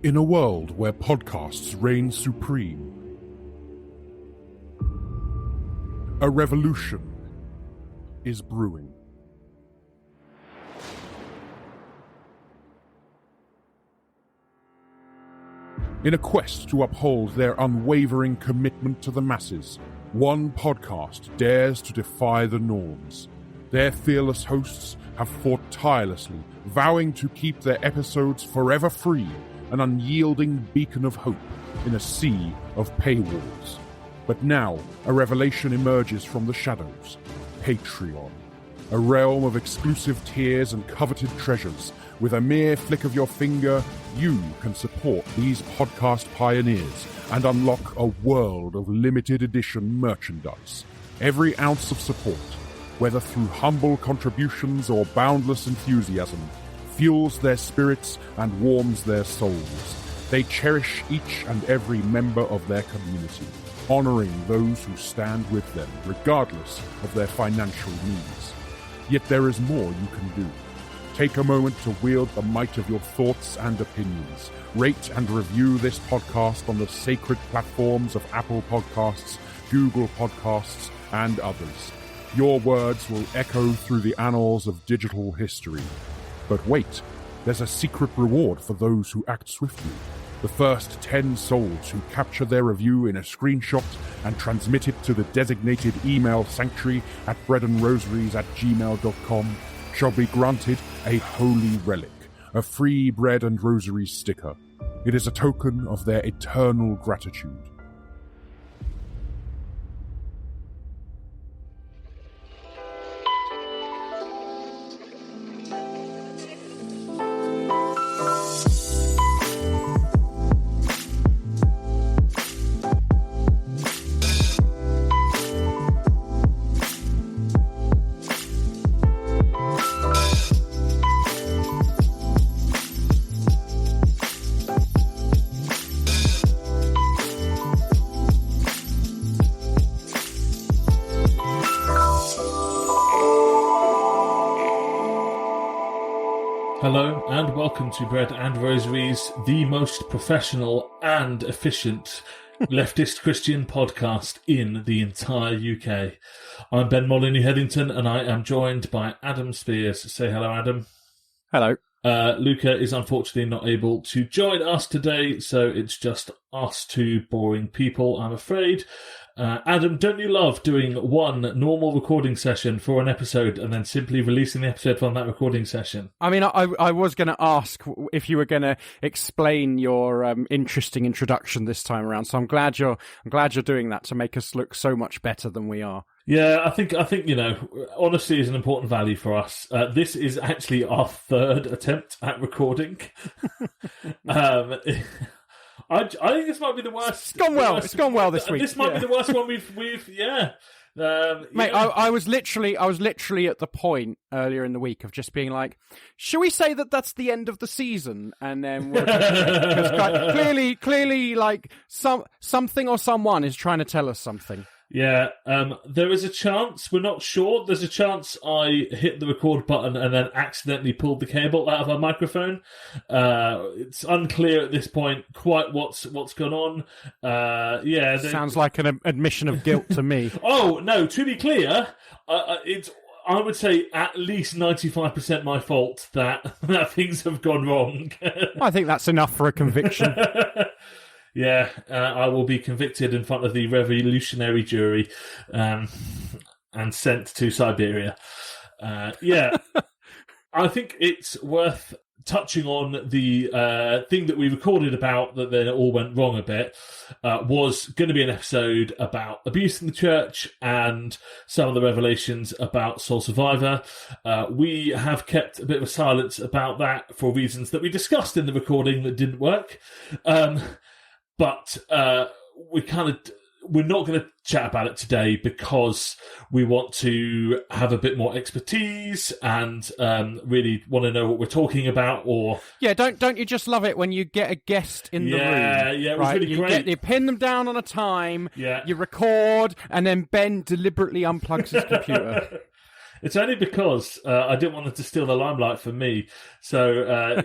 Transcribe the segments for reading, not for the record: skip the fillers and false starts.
In a world where podcasts reign supreme, a revolution is brewing. In a quest to uphold their unwavering commitment to the masses, one podcast dares to defy the norms. Their fearless hosts have fought tirelessly, vowing to keep their episodes forever free, an unyielding beacon of hope in a sea of paywalls. But now, a revelation emerges from the shadows: Patreon. A realm of exclusive tiers and coveted treasures. With a mere flick of your finger, you can support these podcast pioneers and unlock a world of limited edition merchandise. Every ounce of support, whether through humble contributions or boundless enthusiasm, fuels their spirits and warms their souls. They cherish each and every member of their community, honoring those who stand with them, regardless of their financial needs. Yet there is more you can do. Take a moment to wield the might of your thoughts and opinions. Rate and review this podcast on the sacred platforms of Apple Podcasts, Google Podcasts, and others. Your words will echo through the annals of digital history. But wait, there's a secret reward for those who act swiftly. The first 10 souls who capture their review in a screenshot and transmit it to the designated email sanctuary at breadandrosaries@gmail.com shall be granted a holy relic, a free bread and rosary sticker. It is a token of their eternal gratitude. Hello and welcome to Bread and Rosaries, the most professional and efficient leftist Christian podcast in the entire UK. I'm Ben Molyneux-Headington and I am joined by Adam Spears. Say hello, Adam. Hello. Luca is unfortunately not able to join us today, so it's just us two boring people, I'm afraid. Adam, don't you love doing one normal recording session for an episode and then simply releasing the episode from that recording session? I mean, I was going to ask if you were going to explain your interesting introduction this time around, so I'm glad you're doing that to make us look so much better than we are. Yeah, I think you know, honesty is an important value for us. This is actually our third attempt at recording. I think this might be the worst. It's gone well. It's gone well this week. This might be the worst one we've Mate, yeah. I was literally at the point earlier in the week of just being like, should we say that that's the end of the season? And then because clearly, like something or someone is trying to tell us something. Yeah, there is a chance, we're not sure, there's a chance I hit the record button and then accidentally pulled the cable out of our microphone. It's unclear at this point quite what's gone on. Sounds like an admission of guilt to me. Oh, no, to be clear, it's, I would say, at least 95% my fault that things have gone wrong. I think that's enough for a conviction. Yeah, I will be convicted in front of the revolutionary jury and sent to Siberia. I think it's worth touching on the thing that we recorded about that then it all went wrong a bit. Was going to be an episode about abuse in the church and some of the revelations about Soul Survivor. We have kept a bit of a silence about that for reasons that we discussed in the recording that didn't work. But we're not going to chat about it today because we want to have a bit more expertise and really want to know what we're talking about. Or don't you just love it when you get a guest in the room? Yeah, it was really great. You pin them down on a time, you record, and then Ben deliberately unplugs his computer. It's only because I didn't want them to steal the limelight from me. So,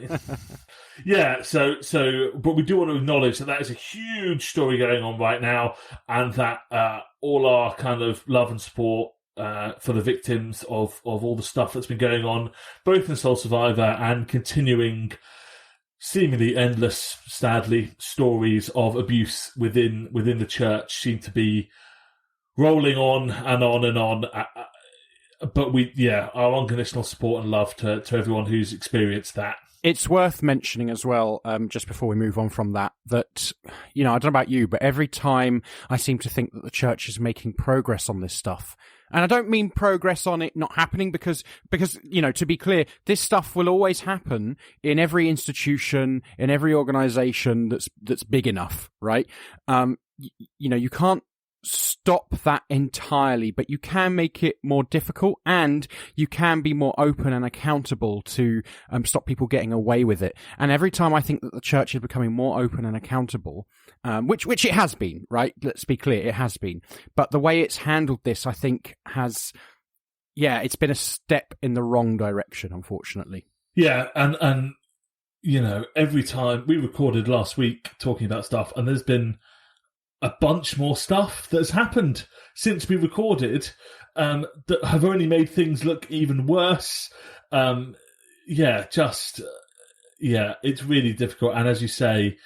but we do want to acknowledge that is a huge story going on right now, and that all our kind of love and support for the victims of all the stuff that's been going on, both in Sole Survivor and continuing seemingly endless, sadly, stories of abuse within the church seem to be rolling on and on and on. But our unconditional support and love to everyone who's experienced that. It's worth mentioning as well, just before we move on from that, I don't know about you, but every time I seem to think that the church is making progress on this stuff, and I don't mean progress on it not happening because, to be clear, this stuff will always happen in every institution, in every organization that's big enough, right? You can't stop that entirely, but you can make it more difficult, and you can be more open and accountable to stop people getting away with it. And every time I think that the church is becoming more open and accountable, which it has been, right? Let's be clear, it has been. But the way it's handled this, I think, it's been a step in the wrong direction, unfortunately. Yeah, and every time we recorded last week talking about stuff, and there's been a bunch more stuff that's happened since we recorded that have only made things look even worse. It's really difficult. And as you say,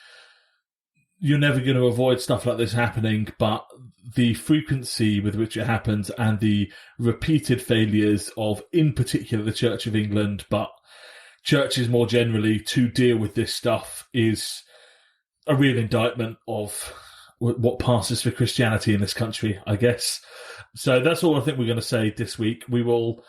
you're never going to avoid stuff like this happening, but the frequency with which it happens and the repeated failures of, in particular, the Church of England, but churches more generally, to deal with this stuff is a real indictment of what passes for Christianity in this country, I guess. So that's all I think we're going to say this week. We will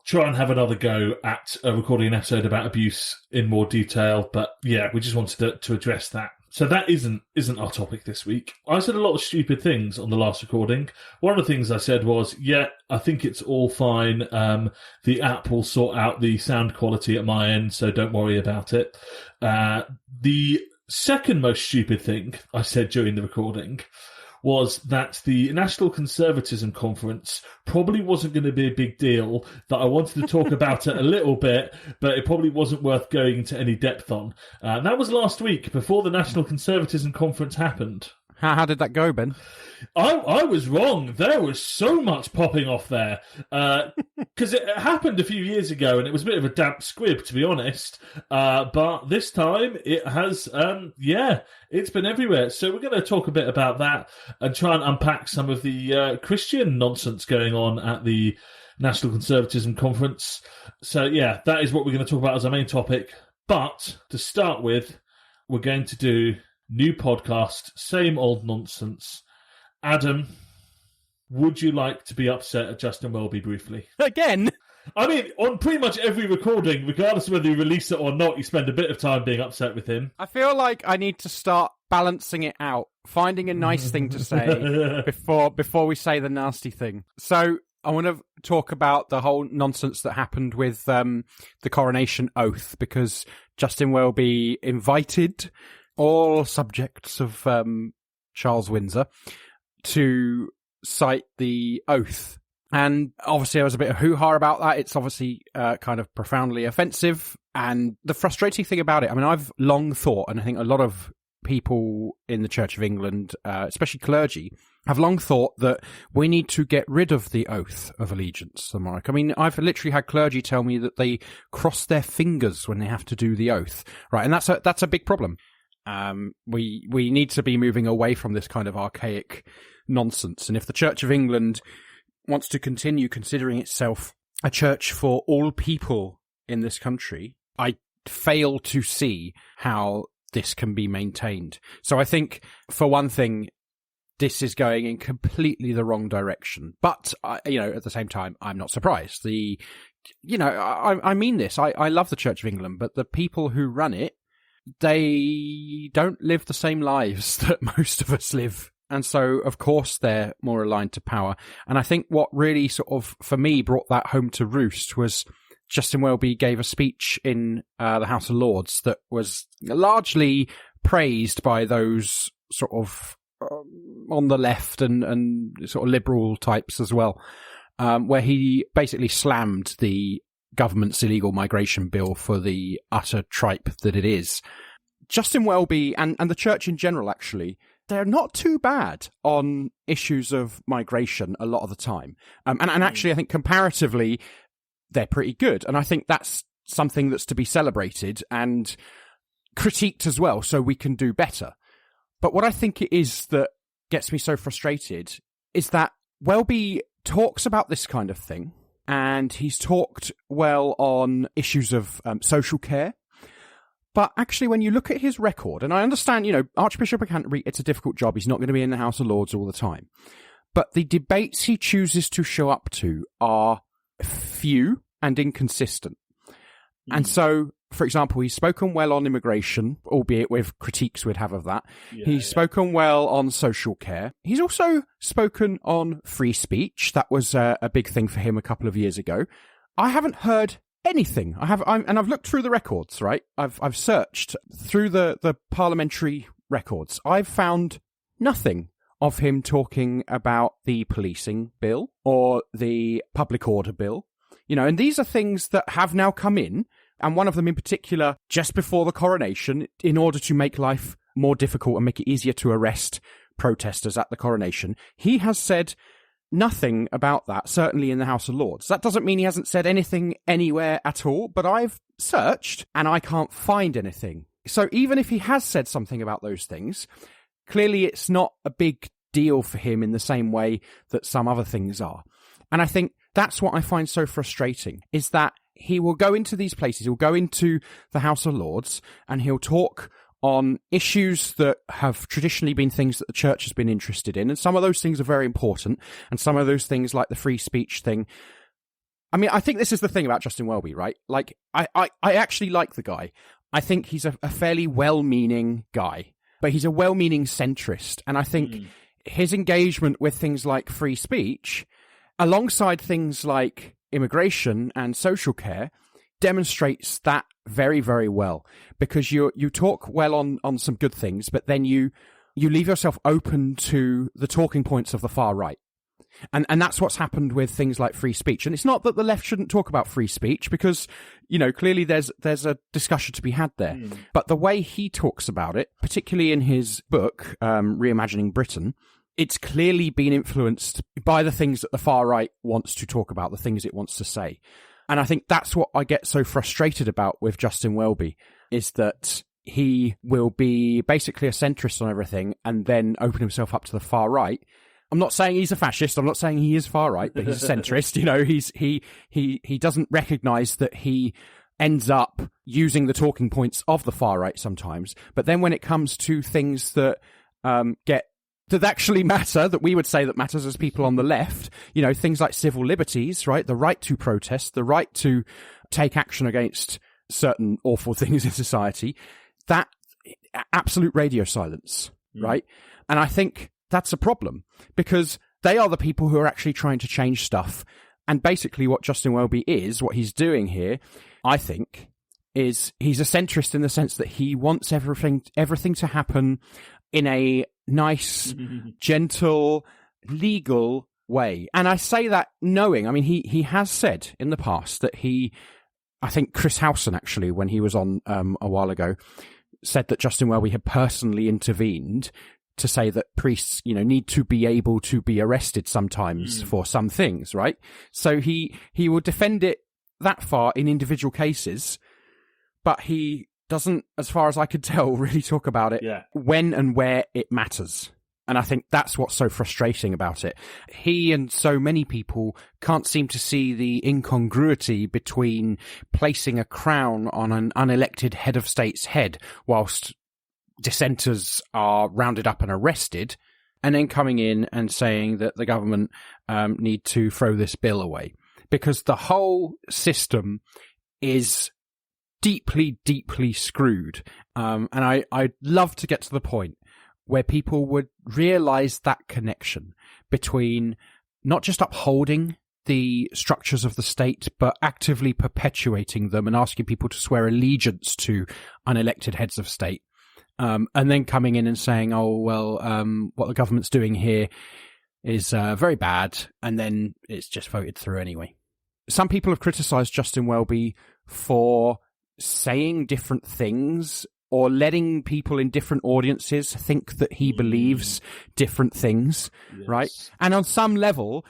try and have another go at recording an episode about abuse in more detail. But yeah, we just wanted to address that. So that isn't our topic this week. I said a lot of stupid things on the last recording. One of the things I said was, I think it's all fine. The app will sort out the sound quality at my end, so don't worry about it. The second most stupid thing I said during the recording was that the National Conservatism conference probably wasn't going to be a big deal, that I wanted to talk about it a little bit, but it probably wasn't worth going into any depth on. That was last week, before the National Conservatism conference happened. How did that go, Ben? I was wrong. There was so much popping off there. Because it happened a few years ago and it was a bit of a damp squib, to be honest. But this time it has, it's been everywhere. So we're going to talk a bit about that and try and unpack some of the Christian nonsense going on at the National Conservatism Conference. So yeah, that is what we're going to talk about as our main topic. But to start with, we're going to do new podcast, same old nonsense. Adam, would you like to be upset at Justin Welby briefly? Again? I mean, on pretty much every recording, regardless of whether you release it or not, you spend a bit of time being upset with him. I feel like I need to start balancing it out, finding a nice thing to say before we say the nasty thing. So I want to talk about the whole nonsense that happened with the coronation oath, because Justin Welby invited all subjects of Charles Windsor to cite the oath. And obviously there was a bit of hoo-ha about that. It's obviously kind of profoundly offensive. And the frustrating thing about it, I mean, I've long thought, and I think a lot of people in the Church of England, especially clergy, have long thought that we need to get rid of the oath of allegiance, the monarch. I mean, I've literally had clergy tell me that they cross their fingers when they have to do the oath, right? And that's a big problem. We need to be moving away from this kind of archaic nonsense. And if the Church of England wants to continue considering itself a church for all people in this country, I fail to see how this can be maintained. So I think, for one thing, this is going in completely the wrong direction. But, at the same time, I'm not surprised. I mean this. I love the Church of England, but the people who run it, they don't live the same lives that most of us live. And so, of course, they're more aligned to power. And I think what really sort of, for me, brought that home to roost was Justin Welby gave a speech in the House of Lords that was largely praised by those sort of on the left and sort of liberal types as well. where he basically slammed the government's illegal migration bill for the utter tripe that it is. Justin Welby and the church in general, actually, they're not too bad on issues of migration a lot of the time. And actually, I think comparatively, they're pretty good. And I think that's something that's to be celebrated and critiqued as well, so we can do better. But what I think it is that gets me so frustrated is that Welby talks about this kind of thing, and he's talked well on issues of social care. But actually, when you look at his record, and I understand, Archbishop of Canterbury, it's a difficult job. He's not going to be in the House of Lords all the time. But the debates he chooses to show up to are few and inconsistent. And so, for example, he's spoken well on immigration, albeit with critiques we'd have of that. He's spoken well on social care. He's also spoken on free speech. That was a big thing for him a couple of years ago. I haven't heard anything. I've looked through the records, right? I've searched through the parliamentary records. I've found nothing of him talking about the policing bill or the public order bill. And these are things that have now come in, and one of them in particular just before the coronation, in order to make life more difficult and make it easier to arrest protesters at the coronation. He has said nothing about that, certainly in the House of Lords. That doesn't mean he hasn't said anything anywhere at all, but I've searched and I can't find anything. So even if he has said something about those things, clearly it's not a big deal for him in the same way that some other things are. And I think that's what I find so frustrating, is that he will go into these places, he'll go into the House of Lords, and he'll talk on issues that have traditionally been things that the church has been interested in. And some of those things are very important, and some of those things, like the free speech thing. I mean, I think this is the thing about Justin Welby, right? Like, I actually like the guy. I think he's a fairly well-meaning guy, but he's a well-meaning centrist. And I think his engagement with things like free speech, alongside things like immigration and social care, demonstrates that very, very well, because you talk well on some good things, but then you leave yourself open to the talking points of the far right. And that's what's happened with things like free speech. And it's not that the left shouldn't talk about free speech, because, clearly there's a discussion to be had there. But the way he talks about it, particularly in his book, Reimagining Britain, it's clearly been influenced by the things that the far right wants to talk about, the things it wants to say. And I think that's what I get so frustrated about with Justin Welby, is that he will be basically a centrist on everything and then open himself up to the far right. I'm not saying he's a fascist. I'm not saying he is far right, but he's a centrist. He doesn't recognize that he ends up using the talking points of the far right sometimes. But then when it comes to things that that actually matter, that we would say that matters as people on the left, things like civil liberties, right? The right to protest, the right to take action against certain awful things in society, that absolute radio silence, right? And I think that's a problem, because they are the people who are actually trying to change stuff. And basically what Justin Welby is, what he's doing here, I think, is he's a centrist in the sense that he wants everything to happen in a nice, gentle, legal way. And I say that knowing, he has said in the past that I think Chris Howson, actually, when he was on a while ago, said that Justin Welby had personally intervened to say that priests, need to be able to be arrested sometimes for some things, right? So he will defend it that far in individual cases, but he doesn't, as far as I could tell, really talk about it when and where it matters. And I think that's what's so frustrating about it. He and so many people can't seem to see the incongruity between placing a crown on an unelected head of state's head whilst dissenters are rounded up and arrested, and then coming in and saying that the government need to throw this bill away. Because the whole system is deeply, deeply screwed. And I'd love to get to the point where people would realize that connection between not just upholding the structures of the state, but actively perpetuating them and asking people to swear allegiance to unelected heads of state. And then coming in and saying, what the government's doing here is very bad, and then it's just voted through anyway. Some people have criticised Justin Welby for saying different things or letting people in different audiences think that he believes different things, right? And on some level,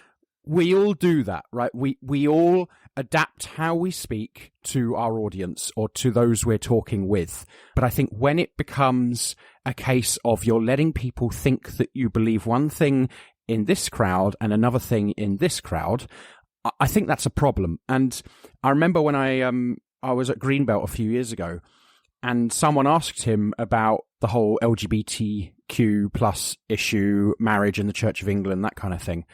we all do that, right? We all adapt how we speak to our audience or to those we're talking with. But I think when it becomes a case of you're letting people think that you believe one thing in this crowd and another thing in this crowd, I think that's a problem. And I remember when I was at Greenbelt a few years ago, and someone asked him about the whole LGBTQ plus issue, marriage in the Church of England, that kind of thing.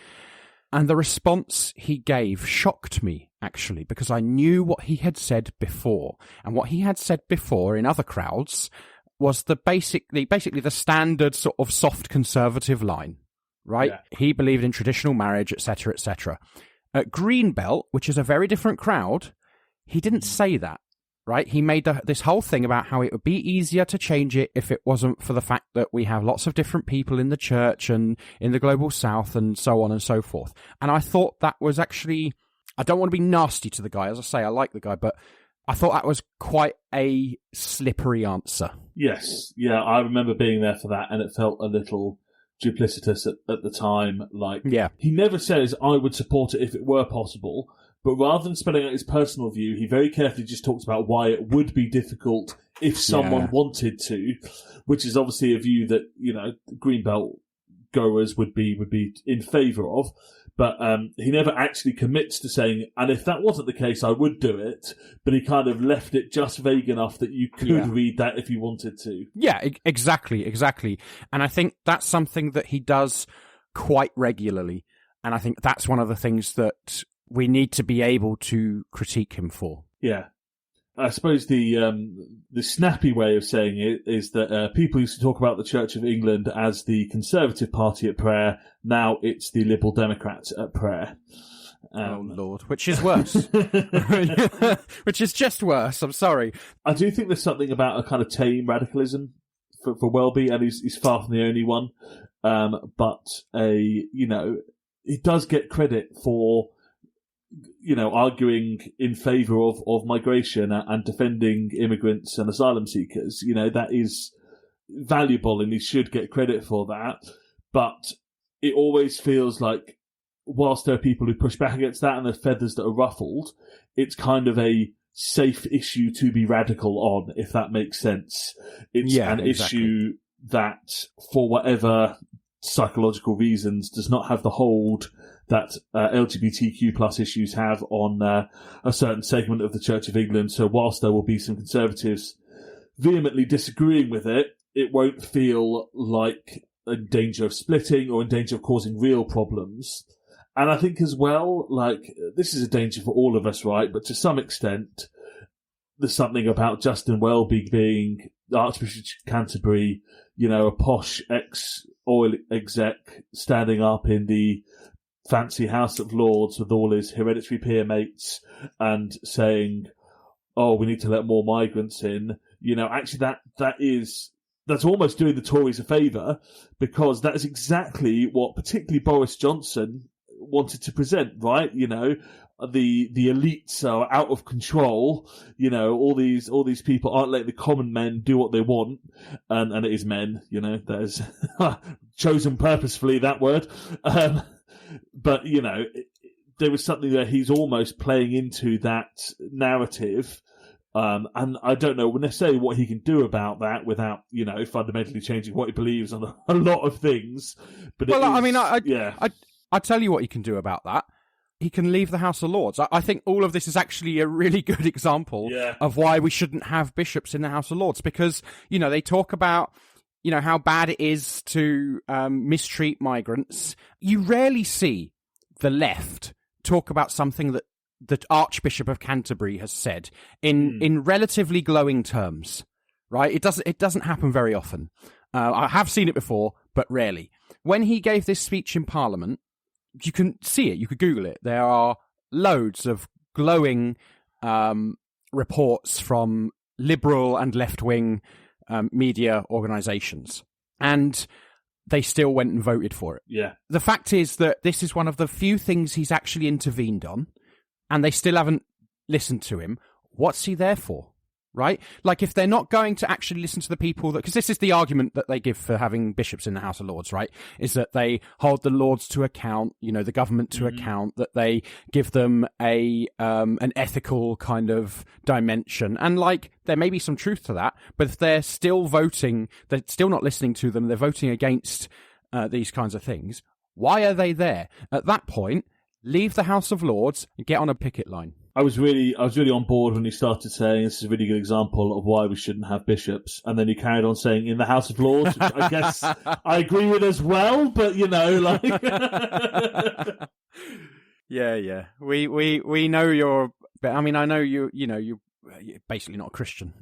And the response he gave shocked me, actually, because I knew what he had said before. And what he had said before in other crowds was basically the standard sort of soft conservative line, right? Yeah. He believed in traditional marriage, etc., etc. At Greenbelt, which is a very different crowd, he didn't say that, right? He made this whole thing about how it would be easier to change it if it wasn't for the fact that we have lots of different people in the church and in the global south and so on and so forth. And I thought that was actually, I don't want to be nasty to the guy. As I say, I like the guy, but I thought that was quite a slippery answer. Yes. Yeah, I remember being there for that, and it felt a little duplicitous at the time. Like, he never says, I would support it if it were possible. But rather than spelling out his personal view, he very carefully just talks about why it would be difficult if someone wanted to, which is obviously a view that, you know, Greenbelt goers would be in favour of. But he never actually commits to saying, and if that wasn't the case, I would do it. But he kind of left it just vague enough that you could read that if you wanted to. Yeah, exactly. And I think that's something that he does quite regularly. And I think that's one of the things that we need to be able to critique him for. Yeah. I suppose the snappy way of saying it is that people used to talk about the Church of England as the Conservative Party at prayer. Now it's the Liberal Democrats at prayer. Oh, Lord. Which is worse. Which is just worse. I'm sorry. I do think there's something about a kind of tame radicalism for Welby, and he's far from the only one. But he does get credit for, you know, arguing in favour of migration and defending immigrants and asylum seekers. You know, that is valuable, and he should get credit for that. But it always feels like, whilst there are people who push back against that and there's feathers that are ruffled, it's kind of a safe issue to be radical on, if that makes sense. It's issue that, for whatever psychological reasons, does not have the hold that LGBTQ plus issues have on a certain segment of the Church of England. So whilst there will be some Conservatives vehemently disagreeing with it, it won't feel like in danger of splitting or in danger of causing real problems. And I think as well, like, this is a danger for all of us, right? But to some extent, there's something about Justin Welby being Archbishop of Canterbury, you know, a posh ex-oil exec standing up in the fancy House of Lords with all his hereditary peer mates and saying, oh, we need to let more migrants in. You know, actually that's almost doing the Tories a favour, because that is exactly what particularly Boris Johnson wanted to present, right? You know, the elites are out of control. You know, all these people aren't letting the common men do what they want, and it is men. You know, that is chosen purposefully, that word. But, you know, there was something that he's almost playing into that narrative. And I don't know necessarily what he can do about that without, you know, fundamentally changing what he believes on a lot of things. But I tell you what he can do about that. He can leave the House of Lords. I think all of this is actually a really good example of why we shouldn't have bishops in the House of Lords, because, you know, they talk about, you know, how bad it is to mistreat migrants. You rarely see the left talk about something that the Archbishop of Canterbury has said in relatively glowing terms, right? It doesn't happen very often. I have seen it before, but rarely. When he gave this speech in Parliament, you can see it. You could Google it. There are loads of glowing reports from liberal and left-wing media organisations. And they still went and voted for it. Yeah. The fact is that this is one of the few things he's actually intervened on, and they still haven't listened to him. What's he there for? Right? Like, if they're not going to actually listen to the people that... Because this is the argument that they give for having bishops in the House of Lords, right? Is that they hold the Lords to account, the government to account, that they give them an ethical kind of dimension. And, there may be some truth to that, but if they're still voting, they're still not listening to them, they're voting against these kinds of things, why are they there? At that point, leave the House of Lords and get on a picket line. I was really on board when he started saying this is a really good example of why we shouldn't have bishops, and then he carried on saying in the House of Lords, which I guess I agree with as well. But yeah. We know you're. I mean, I know you're basically not a Christian.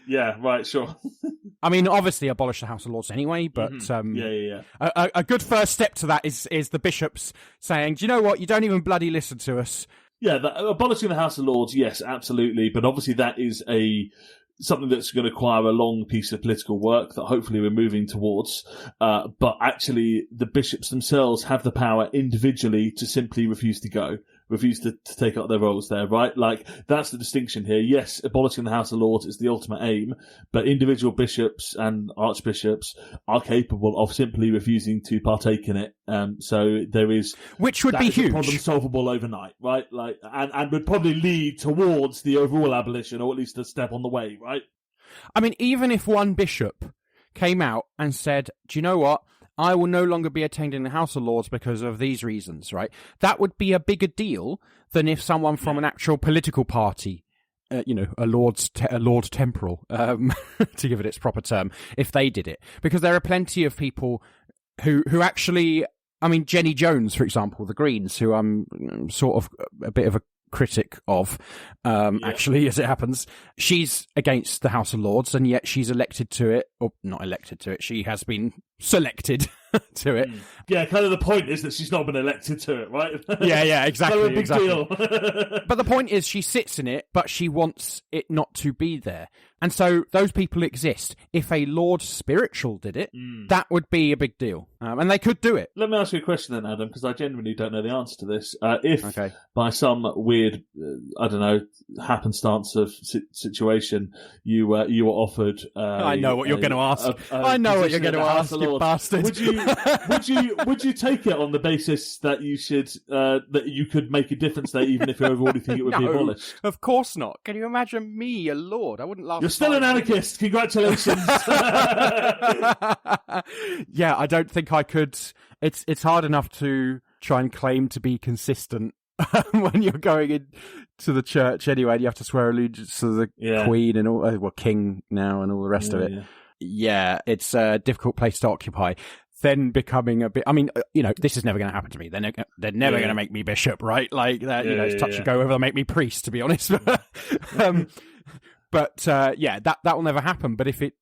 Yeah, right, sure. I mean, obviously abolish the House of Lords anyway, but a good first step to that is the bishops saying, do you know what, you don't even bloody listen to us. Yeah, abolishing the House of Lords, yes, absolutely, but obviously that is something that's going to require a long piece of political work that hopefully we're moving towards. But actually, the bishops themselves have the power individually to simply refuse to take up their roles there, right? That's the distinction here. Yes, abolishing the House of Lords is the ultimate aim, but individual bishops and archbishops are capable of simply refusing to partake in it. So there is... Which would be huge. A problem solvable overnight, right? And would probably lead towards the overall abolition, or at least a step on the way, right? I mean, even if one bishop came out and said, do you know what? I will no longer be attending the House of Lords because of these reasons, right? That would be a bigger deal than if someone from an actual political party, a Lord Temporal, to give it its proper term, if they did it. Because there are plenty of people who actually... I mean, Jenny Jones, for example, the Greens, who I'm sort of a bit of a critic of, actually, as it happens. She's against the House of Lords, and yet she's elected to it, or not elected to it, she has been selected to it. Yeah, kind of the point is that she's not been elected to it, right? Yeah, exactly. So a big deal. But the point is she sits in it, but she wants it not to be there. And so those people exist. If a Lord Spiritual did it, that would be a big deal. And they could do it. Let me ask you a question then, Adam, because I genuinely don't know the answer to this. If by some weird, happenstance of situation, you were offered... I know what you're going to ask. I know what you're going to ask, you bastard. Would you take it on the basis that you should that you could make a difference there, even if you already think it would be abolished? Of course not. Can you imagine me, a lord? I wouldn't laugh. You're still an anarchist. Congratulations. Yeah, I don't think I could. It's hard enough to try and claim to be consistent when you're going into the church anyway. And you have to swear allegiance to the Queen and all, king now, and all the rest of it. Yeah, it's a difficult place to occupy. Then becoming a bit... I mean, this is never going to happen to me. They're never going to make me bishop, right? Like, that, it's touch and go whether they'll make me priest, to be honest. But that will never happen. But if it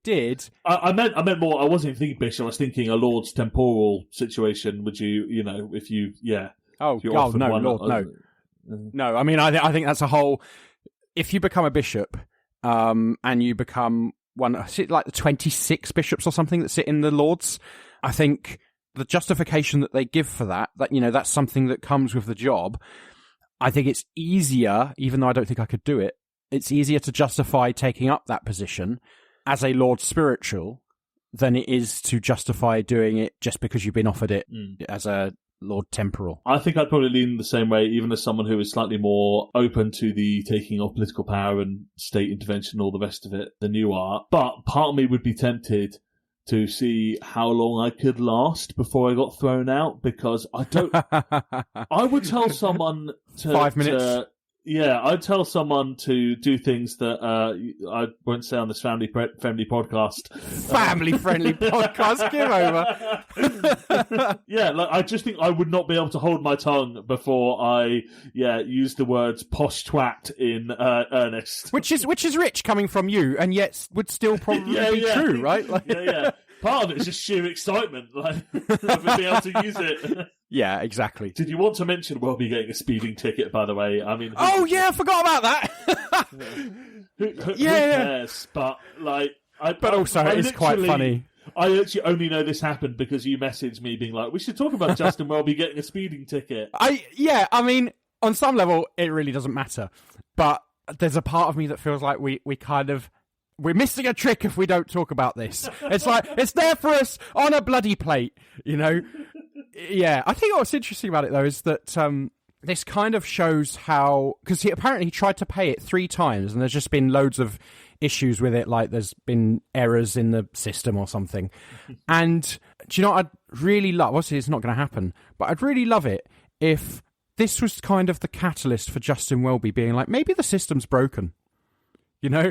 did... I meant more... I wasn't thinking bishop. I was thinking a Lord's temporal situation. Would you, if you... Yeah. No, Lord, no. No, I mean, I think that's a whole... If you become a bishop and you become... like the 26 bishops or something that sit in the Lords, I think the justification that they give for that that's something that comes with the job. I think it's easier, even though I don't think I could do it, it's easier to justify taking up that position as a Lord Spiritual than it is to justify doing it just because you've been offered it as a Lord Temporal. I think I'd probably lean the same way, even as someone who is slightly more open to the taking of political power and state intervention and all the rest of it than you are. But part of me would be tempted to see how long I could last before I got thrown out, because I don't... I would tell someone to... 5 minutes? I'd tell someone to do things that I won't say on this family-friendly podcast. Family-friendly podcast? Give over. I just think I would not be able to hold my tongue before I use the words posh twat in earnest. Which is rich coming from you, and yet would still probably be true, right? Part of it is just sheer excitement, of being able to use it. Yeah, exactly. Did you want to mention Welby getting a speeding ticket, by the way? I mean, I forgot about that. who cares? But but also it's quite funny. I actually only know this happened because you messaged me being like, we should talk about Justin Welby getting a speeding ticket. I mean, on some level, it really doesn't matter. But there's a part of me that feels like we're missing a trick if we don't talk about this. It's like, it's there for us on a bloody plate, you know? Yeah, I think what's interesting about it, though, is that this kind of shows how... Because he apparently tried to pay it 3 times, and there's just been loads of issues with it, like there's been errors in the system or something. And do you know what I'd really love? Obviously, it's not going to happen, but I'd really love it if this was kind of the catalyst for Justin Welby being like, maybe the system's broken. You know,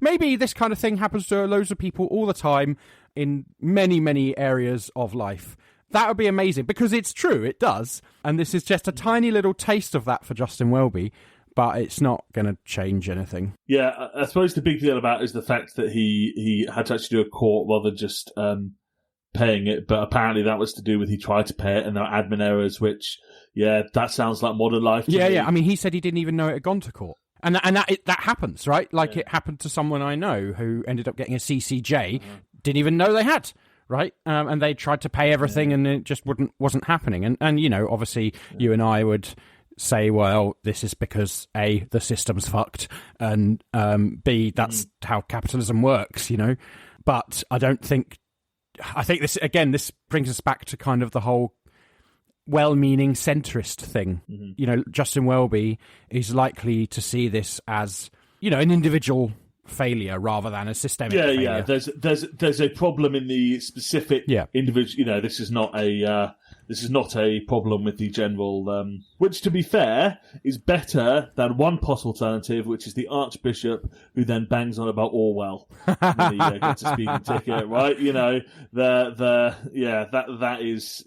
maybe this kind of thing happens to loads of people all the time in many, many areas of life. That would be amazing, because it's true, it does. And this is just a tiny little taste of that for Justin Welby, but it's not going to change anything. Yeah, I suppose the big deal about it is the fact that he had to actually do a court rather than just paying it. But apparently that was to do with he tried to pay it and there were admin errors, which, yeah, that sounds like modern life to me. Yeah. I mean, he said he didn't even know it had gone to court. And that happens, right? Like it happened to someone I know who ended up getting a CCJ, didn't even know they had, right? And they tried to pay everything and it just wasn't happening. And you know, obviously you and I would say, well, this is because A, the system's fucked, and B, that's how capitalism works, you know? But I think this brings us back to kind of the whole well-meaning centrist thing. You know, Justin Welby is likely to see this as, you know, an individual failure rather than a systemic failure. Yeah. There's a problem in the specific individual. You know, this is not a problem with the general. Which, to be fair, is better than one possible alternative, which is the Archbishop who then bangs on about Orwell when he gets a speeding ticket. Right? You know, that is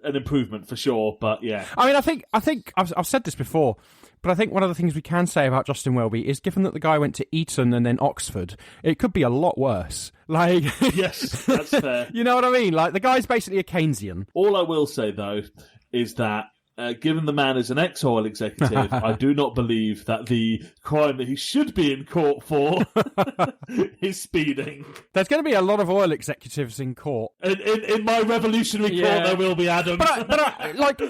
an improvement for sure. But yeah, I mean, I think I've said this before. But I think one of the things we can say about Justin Welby is, given that the guy went to Eton and then Oxford, it could be a lot worse. Like, yes, that's fair. You know what I mean? Like, the guy's basically a Keynesian. All I will say, though, is that given the man is an ex-oil executive, I do not believe that the crime that he should be in court for is speeding. There's going to be a lot of oil executives in court. In my revolutionary court, there will be, Adam. But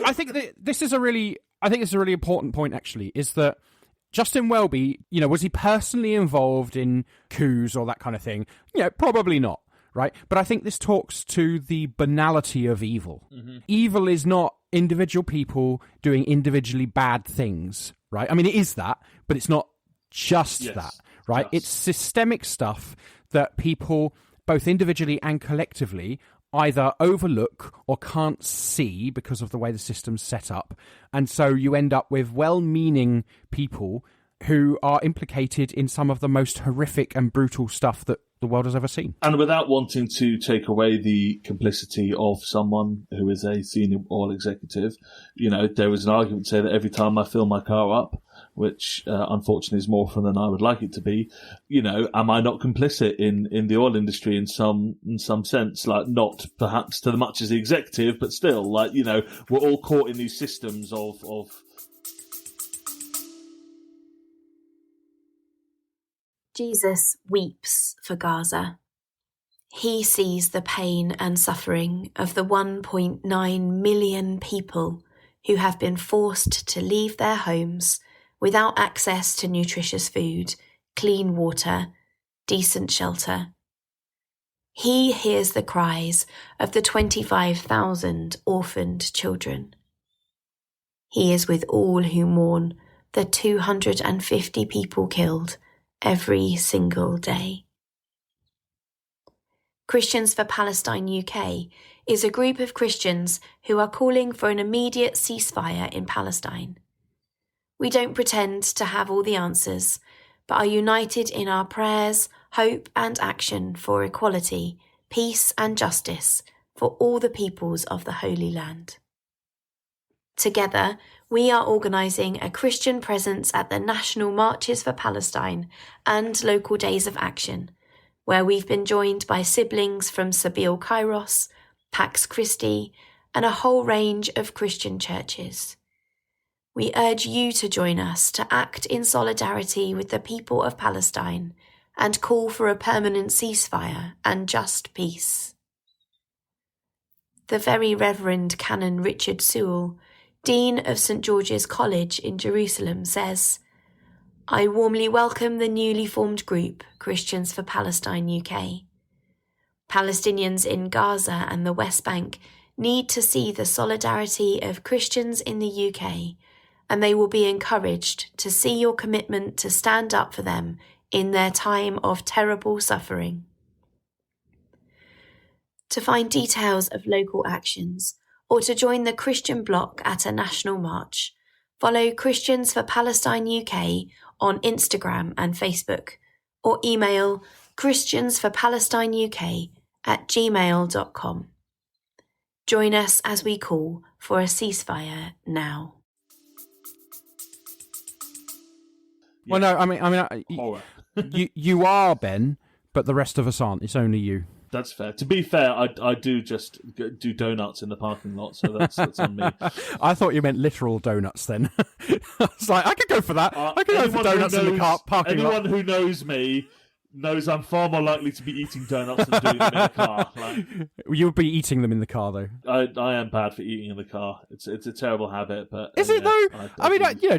I think that this is a really important point, actually, is that Justin Welby, you know, was he personally involved in coups or that kind of thing? Yeah, probably not, right? But I think this talks to the banality of evil. Evil is not individual people doing individually bad things, right? I mean, it is that, but it's not just that, right? It's systemic stuff that people, both individually and collectively, either overlook or can't see because of the way the system's set up. And so you end up with well-meaning people who are implicated in some of the most horrific and brutal stuff that the world has ever seen. And without wanting to take away the complicity of someone who is a senior oil executive, you know, there was an argument to say that every time I fill my car up, which unfortunately is more often than I would like it to be, you know, am I not complicit in the oil industry in some sense? Like, not perhaps to the much as the executive, but still, like, you know, we're all caught in these systems of Jesus weeps for Gaza. He sees the pain and suffering of the 1.9 million people who have been forced to leave their homes without access to nutritious food, clean water, decent shelter. He hears the cries of the 25,000 orphaned children. He is with all who mourn the 250 people killed every single day. Christians for Palestine UK is a group of Christians who are calling for an immediate ceasefire in Palestine. We don't pretend to have all the answers, but are united in our prayers, hope and action for equality, peace and justice for all the peoples of the Holy Land. Together, we are organising a Christian presence at the National Marches for Palestine and local days of action, where we've been joined by siblings from Sabeel Kairos, Pax Christi, and a whole range of Christian churches. We urge you to join us to act in solidarity with the people of Palestine and call for a permanent ceasefire and just peace. The Very Reverend Canon Richard Sewell, Dean of St George's College in Jerusalem, says, "I warmly welcome the newly formed group, Christians for Palestine UK. Palestinians in Gaza and the West Bank need to see the solidarity of Christians in the UK, and they will be encouraged to see your commitment to stand up for them in their time of terrible suffering." To find details of local actions or to join the Christian bloc at a national march, follow Christians for Palestine UK on Instagram and Facebook, or email christiansforpalestineuk@gmail.com. Join us as we call for a ceasefire now. Well, no, Horror. you are, Ben, but the rest of us aren't. It's only you. That's fair. To be fair, I do just do donuts in the parking lot, so that's on me. I thought you meant literal donuts then. I was like, I could go for that. I could go for donuts in the parking lot. Anyone who knows me knows I'm far more likely to be eating donuts than doing them in the car. Like, you'll be eating them in the car, though. I am bad for eating in the car. It's a terrible habit, but is it though?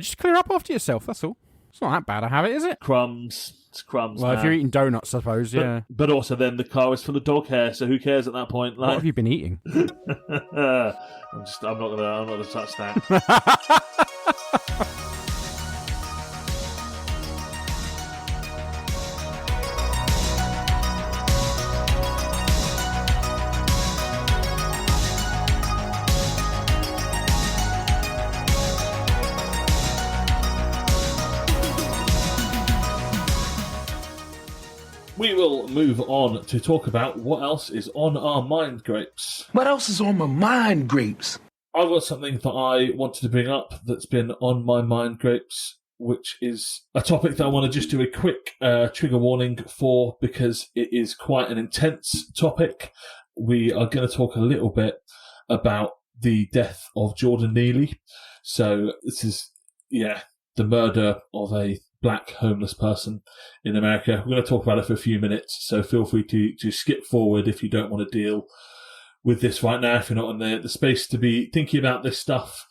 Just clear up after yourself. That's all. It's not that bad a habit, is it? Crumbs. It's crumbs. Well, man. If you're eating donuts, I suppose, yeah. But also, then the car is full of dog hair, so who cares at that point? Like, what have you been eating? I'm not gonna touch that. We will move on to talk about what else is on our mind, Grapes. What else is on my mind, Grapes? I've got something that I wanted to bring up that's been on my mind, Grapes, which is a topic that I want to just do a quick trigger warning for, because it is quite an intense topic. We are going to talk a little bit about the death of Jordan Neely. So this is, the murder of a black homeless person in America. We're going to talk about it for a few minutes, so feel free to skip forward if you don't want to deal with this right now, if you're not in the space to be thinking about this stuff.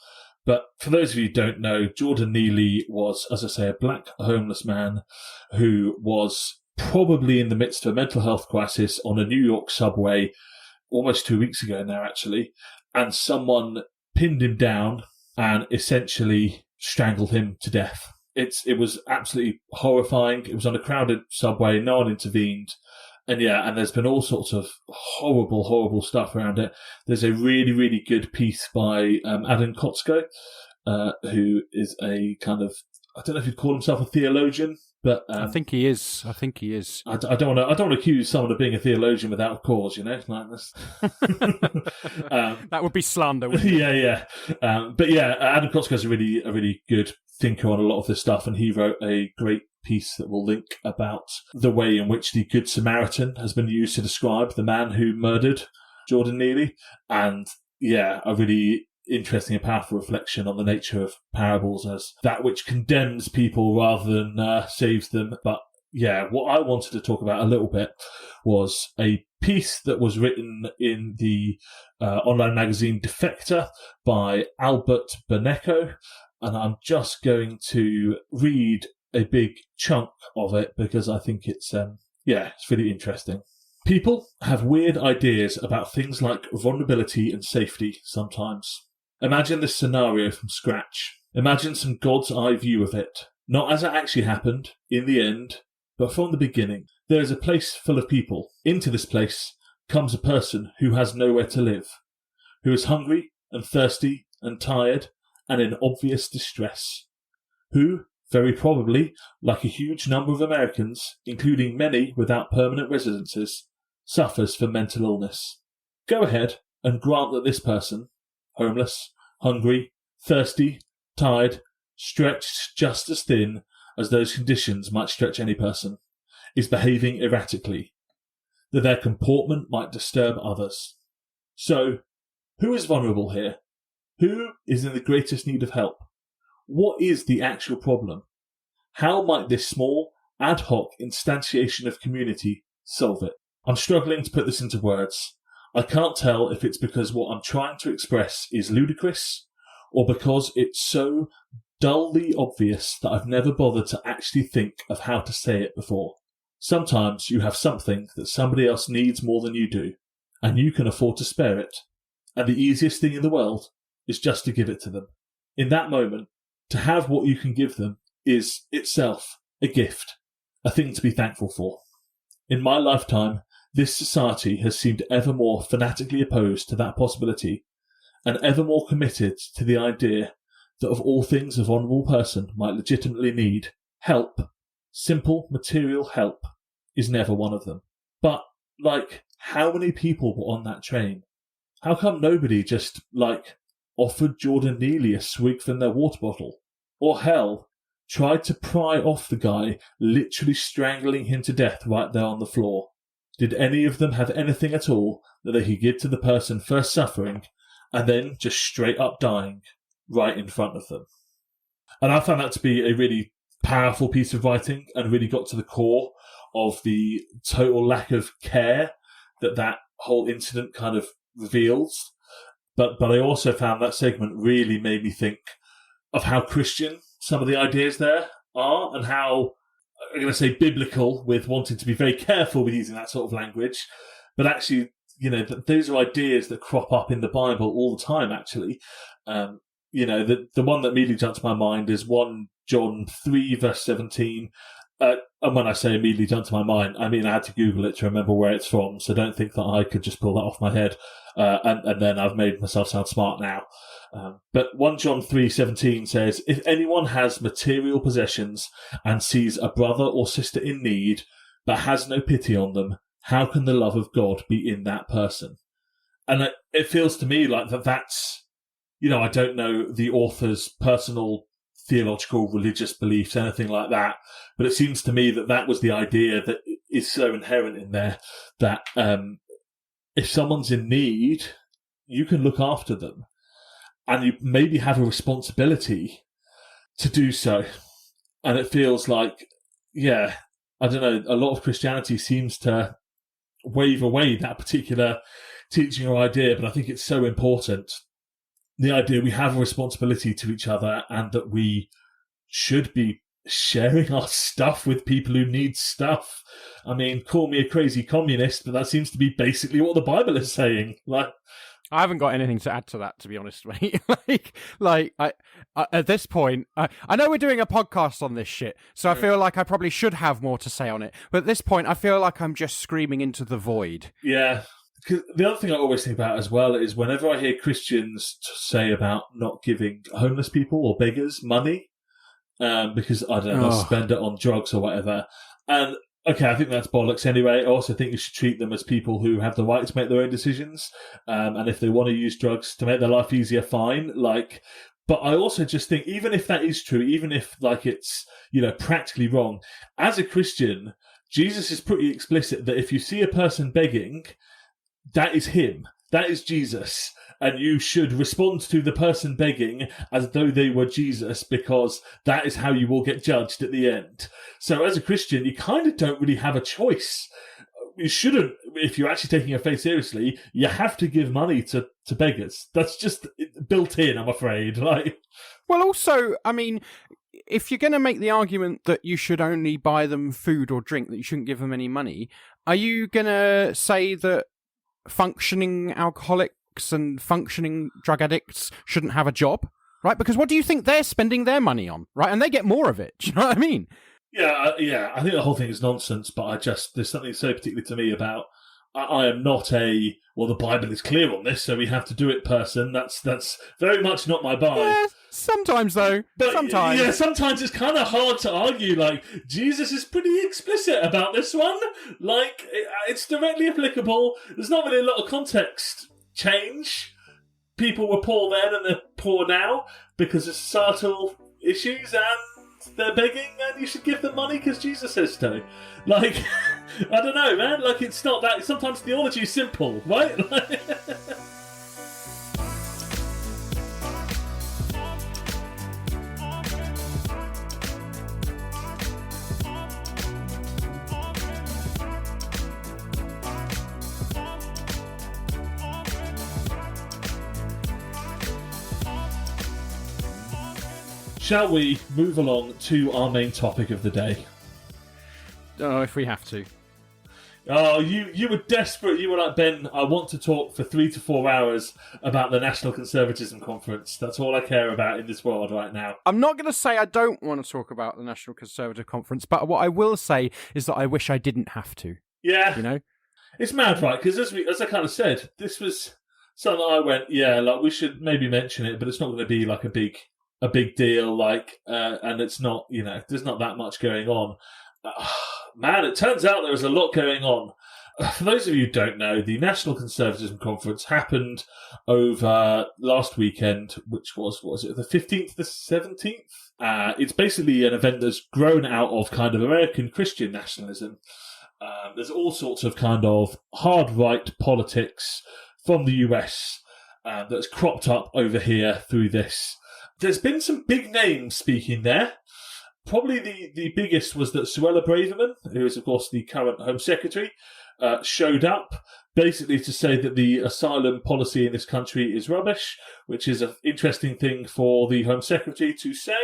But for those of you who don't know, Jordan Neely was, as I say, a black homeless man who was probably in the midst of a mental health crisis on a New York subway almost 2 weeks ago now, actually, and someone pinned him down and essentially strangled him to death. It was absolutely horrifying. It was on a crowded subway. No one intervened. And there's been all sorts of horrible, horrible stuff around it. There's a really, really good piece by Adam Kotsko, who is a kind of, I don't know if he'd call himself a theologian, but I think he is. I don't want to accuse someone of being a theologian without a cause, like this. That would be slander, wouldn't it? Adam Kotsko is a really good thinker on a lot of this stuff, and he wrote a great piece that we'll link about the way in which the Good Samaritan has been used to describe the man who murdered Jordan Neely, and a really interesting and powerful reflection on the nature of parables as that which condemns people rather than saves them. But what I wanted to talk about a little bit was a piece that was written in the online magazine Defector by Albert Bernecco, and I'm just going to read a big chunk of it because I think it's really interesting. People have weird ideas about things like vulnerability and safety sometimes. Imagine this scenario from scratch. Imagine some God's eye view of it. Not as it actually happened, in the end, but from the beginning. There is a place full of people. Into this place comes a person who has nowhere to live, who is hungry and thirsty and tired and in obvious distress, who, very probably, like a huge number of Americans, including many without permanent residences, suffers from mental illness. Go ahead and grant that this person, homeless, hungry, thirsty, tired, stretched just as thin as those conditions might stretch any person, is behaving erratically, that their comportment might disturb others. So, who is vulnerable here? Who is in the greatest need of help? What is the actual problem? How might this small ad hoc instantiation of community solve it? I'm struggling to put this into words. I can't tell if it's because what I'm trying to express is ludicrous, or because it's so dully obvious that I've never bothered to actually think of how to say it before. Sometimes you have something that somebody else needs more than you do, and you can afford to spare it, and the easiest thing in the world is just to give it to them. In that moment, to have what you can give them is itself a gift, a thing to be thankful for. In my lifetime, this society has seemed ever more fanatically opposed to that possibility, and ever more committed to the idea that of all things a vulnerable person might legitimately need, help, simple material help, is never one of them. But, how many people were on that train? How come nobody just, offered Jordan Neely a swig from their water bottle? Or hell, tried to pry off the guy literally strangling him to death right there on the floor? Did any of them have anything at all that they could give to the person first suffering and then just straight up dying right in front of them? And I found that to be a really powerful piece of writing and really got to the core of the total lack of care that whole incident kind of reveals. But I also found that segment really made me think of how Christian some of the ideas there are, and how, I'm going to say biblical, with wanting to be very careful with using that sort of language. But actually, those are ideas that crop up in the Bible all the time, actually. The one that immediately jumped to my mind is 1 John 3, verse 17. And when I say immediately jumped to my mind, I mean I had to Google it to remember where it's from, so don't think that I could just pull that off my head, and then I've made myself sound smart now. But 1 John 3:17 says, "If anyone has material possessions and sees a brother or sister in need, but has no pity on them, how can the love of God be in that person?" And it feels to me like that's, I don't know the author's personal theological, religious beliefs, anything like that, but it seems to me that was the idea that is so inherent in there, that if someone's in need, you can look after them, and you maybe have a responsibility to do so. And it feels like, I don't know, a lot of Christianity seems to wave away that particular teaching or idea, but I think it's so important. The idea we have a responsibility to each other, and that we should be sharing our stuff with people who need stuff. I mean, call me a crazy communist, but that seems to be basically what the Bible is saying. I haven't got anything to add to that, to be honest, mate. I at this point, I know we're doing a podcast on this shit, so I feel like I probably should have more to say on it. But at this point, I feel like I'm just screaming into the void. Yeah. Because the other thing I always think about as well is whenever I hear Christians say about not giving homeless people or beggars money, because, I don't know, they'll spend it on drugs or whatever. And, okay, I think that's bollocks anyway. I also think you should treat them as people who have the right to make their own decisions. And if they want to use drugs to make their life easier, fine. But I also just think, even if that is true, even if, it's, practically wrong, as a Christian, Jesus is pretty explicit that if you see a person begging, that is him. That is Jesus. And you should respond to the person begging as though they were Jesus, because that is how you will get judged at the end. So as a Christian, you kind of don't really have a choice. You shouldn't, if you're actually taking your faith seriously, you have to give money to beggars. That's just built in, I'm afraid. Well, also, I mean, if you're going to make the argument that you should only buy them food or drink, that you shouldn't give them any money, are you going to say that functioning alcoholics and functioning drug addicts shouldn't have a job, right? Because what do you think they're spending their money on, right? And they get more of it. Do you know what I mean? Yeah. I think the whole thing is nonsense, but there's something so particular to me about, I am not the Bible is clear on this, so we have to do it person. That's very much not my vibe. Yeah, sometimes though. But sometimes. Yeah, sometimes it's kind of hard to argue, Jesus is pretty explicit about this one. It's directly applicable. There's not really a lot of context change. People were poor then and they're poor now because of societal issues, and they're begging, and you should give them money because Jesus says so. I don't know, man. It's not that. Sometimes theology is simple, right? shall we move along to our main topic of the day? Oh, if we have to. Oh, you were desperate. You were like, Ben, I want to talk for 3 to 4 hours about the National Conservatism Conference. That's all I care about in this world right now. I'm not going to say I don't want to talk about the National Conservative Conference, but what I will say is that I wish I didn't have to. Yeah. You know? It's mad, right? Because as I kind of said, this was something I went, yeah, like we should maybe mention it, but it's not going to be like a big deal, like, and it's not, you know, there's not that much going on. Man, it turns out there was a lot going on. For those of you who don't know, the National Conservatism Conference happened over last weekend, which was, what was it, the 15th, the 17th? It's basically an event that's grown out of kind of American Christian nationalism. There's all sorts of kind of hard right politics from the US that's cropped up over here through this. There's been some big names speaking there. Probably the biggest was that Suella Braverman, who is, of course, the current Home Secretary, showed up basically to say that the asylum policy in this country is rubbish, which is an interesting thing for the Home Secretary to say,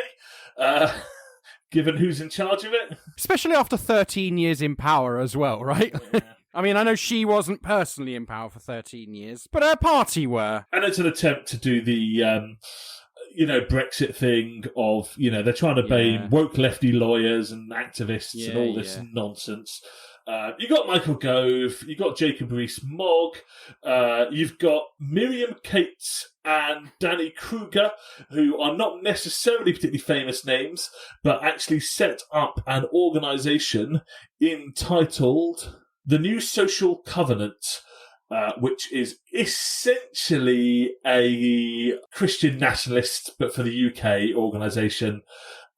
given who's in charge of it. Especially after 13 years in power as well, right? Yeah. I mean, I know she wasn't personally in power for 13 years, but her party were. And it's an attempt to do the... Brexit thing of, they're trying to blame woke lefty lawyers and activists and all this nonsense. You got Michael Gove, you got Jacob Rees-Mogg, you've got Miriam Cates and Danny Kruger, who are not necessarily particularly famous names, but actually set up an organisation entitled the New Social Covenant, which is essentially a Christian nationalist, but for the UK organisation.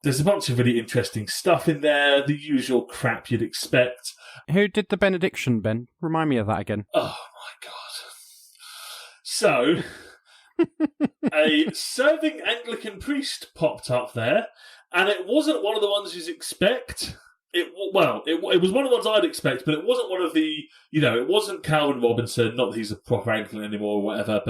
There's a bunch of really interesting stuff in there, the usual crap you'd expect. Who did the benediction, Ben? Remind me of that again. Oh, my God. So, a serving Anglican priest popped up there, and it wasn't one of the ones you'd expect. It was one of the ones I'd expect, but it wasn't one of the, it wasn't Calvin Robinson, not that he's a proper Anglican anymore or whatever,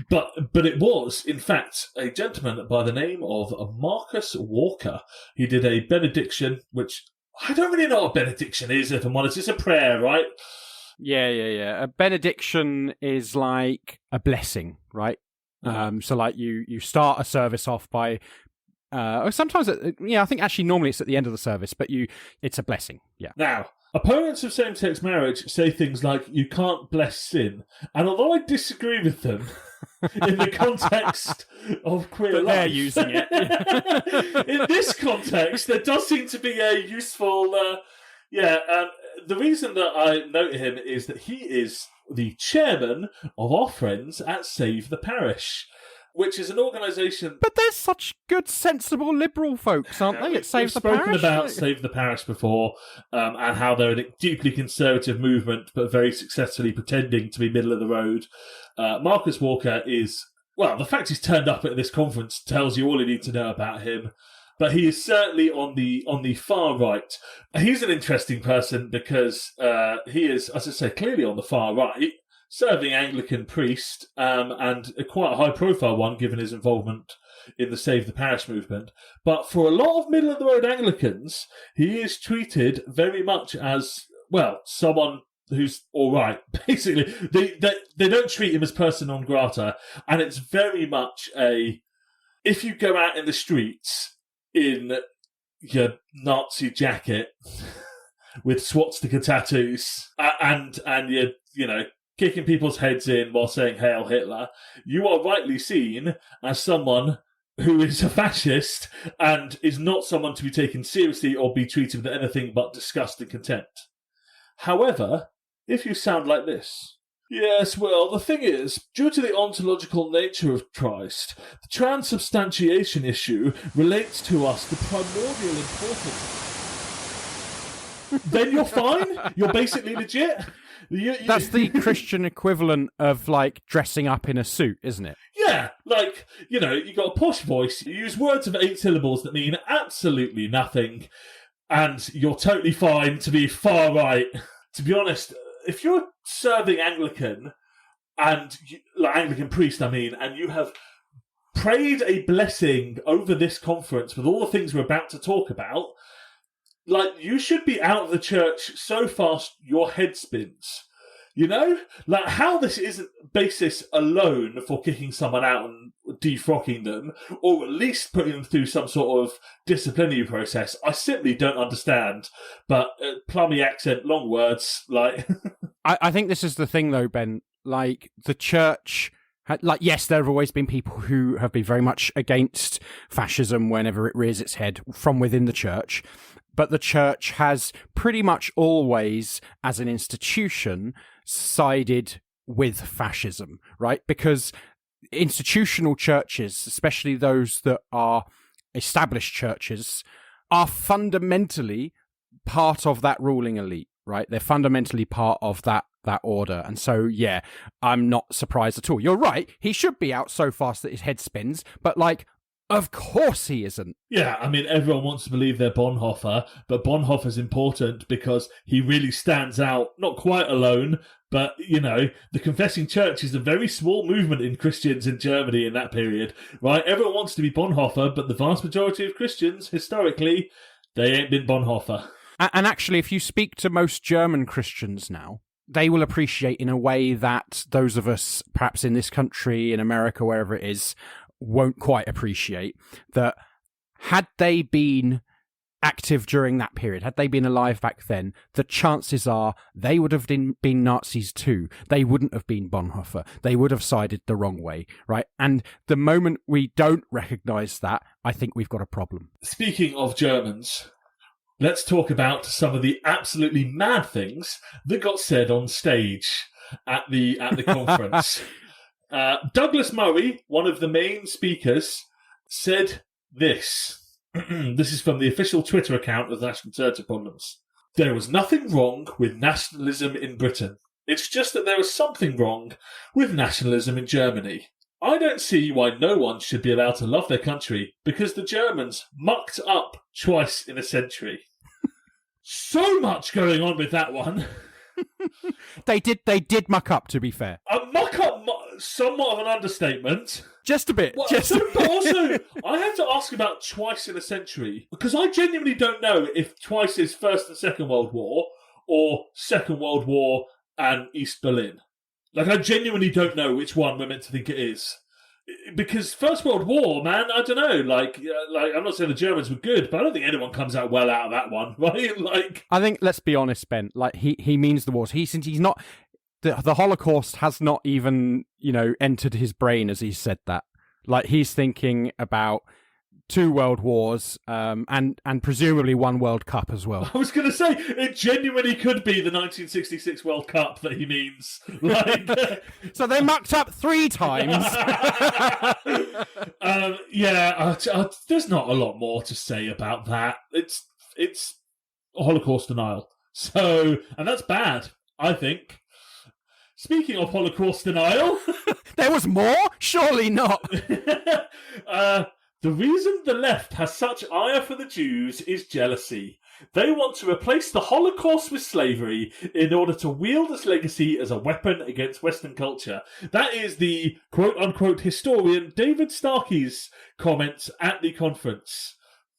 but, but it was, in fact, a gentleman by the name of Marcus Walker. He did a benediction, which I don't really know what benediction is, if I'm honest. It's a prayer, right? Yeah. A benediction is like a blessing, right? So like you start a service off by... sometimes, I think actually normally it's at the end of the service, but it's a blessing, yeah. Now, opponents of same-sex marriage say things like, you can't bless sin. And although I disagree with them in the context of queer life... they're using it. In this context, there does seem to be a useful... the reason that I note him is that he is the chairman of our friends at Save the Parish, which is an organisation... But they're such good, sensible, liberal folks, aren't they? It Save the Parish. We've spoken about Save the Parish before, and how they're a deeply conservative movement, but very successfully pretending to be middle of the road. Marcus Walker is... Well, the fact he's turned up at this conference tells you all you need to know about him. But he is certainly on the far right. He's an interesting person because he is, as I say, clearly on the far right, serving Anglican priest, and quite a high-profile one given his involvement in the Save the Parish movement. But for a lot of middle-of-the-road Anglicans, he is treated very much as, well, someone who's all right. Basically, they don't treat him as persona non grata, and it's very much if you go out in the streets in your Nazi jacket with swastika tattoos and you're kicking people's heads in while saying Hail Hitler, you are rightly seen as someone who is a fascist and is not someone to be taken seriously or be treated with anything but disgust and contempt. However, if you sound like this... Yes, well, the thing is, due to the ontological nature of Christ, the transubstantiation issue relates to us the primordial importance. Then you're fine? You're basically legit? That's the Christian equivalent of, like, dressing up in a suit, isn't it? Yeah, like, you got a posh voice, you use words of 8 syllables that mean absolutely nothing, and you're totally fine to be far right. To be honest, if you're serving Anglican, Anglican priest, and you have prayed a blessing over this conference with all the things we're about to talk about, like, you should be out of the church so fast your head spins. You know? Like, how this isn't basis alone for kicking someone out and defrocking them, or at least putting them through some sort of disciplinary process, I simply don't understand. But plummy accent, long words, like... I think this is the thing, though, Ben. Like, the church... Like, yes, there have always been people who have been very much against fascism whenever it rears its head from within the church. But the church has pretty much always, as an institution, sided with fascism, right? Because institutional churches, especially those that are established churches, are fundamentally part of that ruling elite, right? They're fundamentally part of that order. And so, yeah, I'm not surprised at all. You're right. He should be out so fast that his head spins, but like, of course he isn't. Yeah, I mean, everyone wants to believe they're Bonhoeffer, but Bonhoeffer's important because he really stands out, not quite alone, but, you know, the Confessing Church is a very small movement in Christians in Germany in that period, right? Everyone wants to be Bonhoeffer, but the vast majority of Christians, historically, they ain't been Bonhoeffer. And actually, if you speak to most German Christians now, they will appreciate in a way that those of us, perhaps in this country, in America, wherever it is, won't quite appreciate, that had they been active during that period, had they been alive back then, the chances are they would have been Nazis too. They wouldn't have been Bonhoeffer. They would have sided the wrong way, right? And the moment we don't recognise that, I think we've got a problem. Speaking of Germans, let's talk about some of the absolutely mad things that got said on stage at the conference. Douglas Murray, one of the main speakers, said this. This is from the official Twitter account of the National Conservatism. There was nothing wrong with nationalism in Britain. It's just that there was something wrong with nationalism in Germany. I don't see why no one should be allowed to love their country because the Germans mucked up twice in a century. So much going on with that one. They did muck up, to be fair. A muck up, somewhat of an understatement. Just a bit. Well, just but also, I have to ask about twice in a century, because I genuinely don't know if twice is First and Second World War, or Second World War and East Berlin. Like, I genuinely don't know which one we're meant to think it is. Because First World War, man, I don't know. Like I'm not saying the Germans were good, but I don't think anyone comes out well out of that one, right? Like, I think, let's be honest, Ben. Like, he means the wars. He's not. The Holocaust has not even, entered his brain as he said that. Like, he's thinking about 2 world wars, and presumably 1 World Cup as well. I was going to say, it genuinely could be the 1966 World Cup that he means. Like, so they mucked up 3 times. There's not a lot more to say about that. It's Holocaust denial. So, and that's bad, I think. Speaking of Holocaust denial... There was more? Surely not. The reason the left has such ire for the Jews is jealousy. They want to replace the Holocaust with slavery in order to wield its legacy as a weapon against Western culture. That is the quote-unquote historian David Starkey's comments at the conference.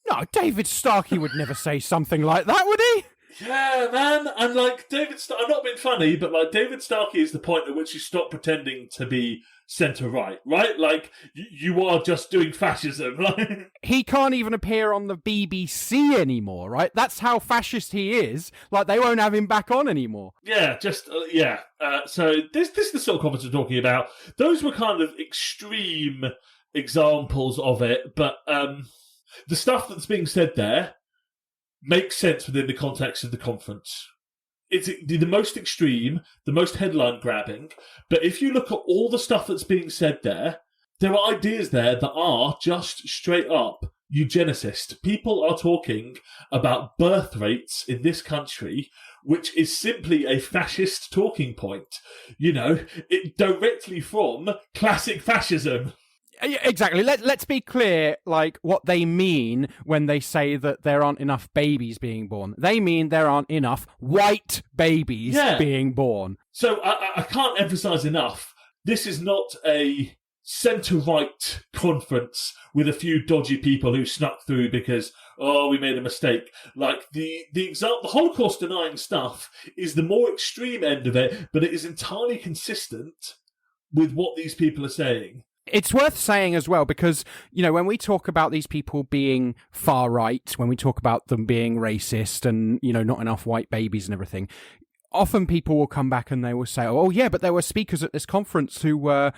No, David Starkey would never say something like that, would he? Yeah, man. And like, I'm not being funny, but like, David Starkey is the point at which you stop pretending to be centre-right, right? Like, you are just doing fascism. He can't even appear on the BBC anymore, right? That's how fascist he is. Like, they won't have him back on anymore. Yeah, so this is the sort of conference we're talking about. Those were kind of extreme examples of it, but the stuff that's being said there makes sense within the context of the conference. It's the most extreme, the most headline-grabbing, but if you look at all the stuff that's being said there, there are ideas there that are just straight up eugenicist. People are talking about birth rates in this country, which is simply a fascist talking point. It directly from classic fascism. Exactly. Let's be clear, like, what they mean when they say that there aren't enough babies being born. They mean there aren't enough white babies being born. So I can't emphasise enough, this is not a centre-right conference with a few dodgy people who snuck through because, we made a mistake. Like, the Holocaust denying stuff is the more extreme end of it, but it is entirely consistent with what these people are saying. It's worth saying as well, because, when we talk about these people being far right, when we talk about them being racist and, not enough white babies and everything, often people will come back and they will say, oh, yeah, but there were speakers at this conference who were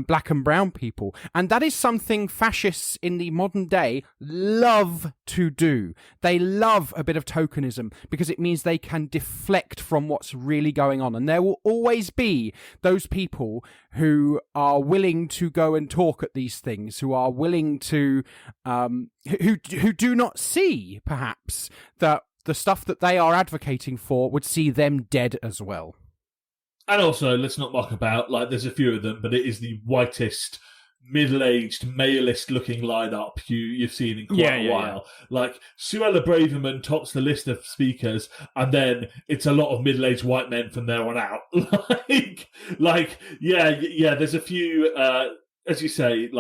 black and brown people. And that is something fascists in the modern day love to do. They love a bit of tokenism because it means they can deflect from what's really going on. And there will always be those people who are willing to go and talk at these things, who are willing to, who do not see, perhaps, that the stuff that they are advocating for would see them dead as well. And also, let's not muck about, there's a few of them, but it is the whitest, middle-aged, maleist-looking lineup you've seen in quite a while. Like, Suella Braverman tops the list of speakers, and then it's a lot of middle-aged white men from there on out. There's a few... as you say,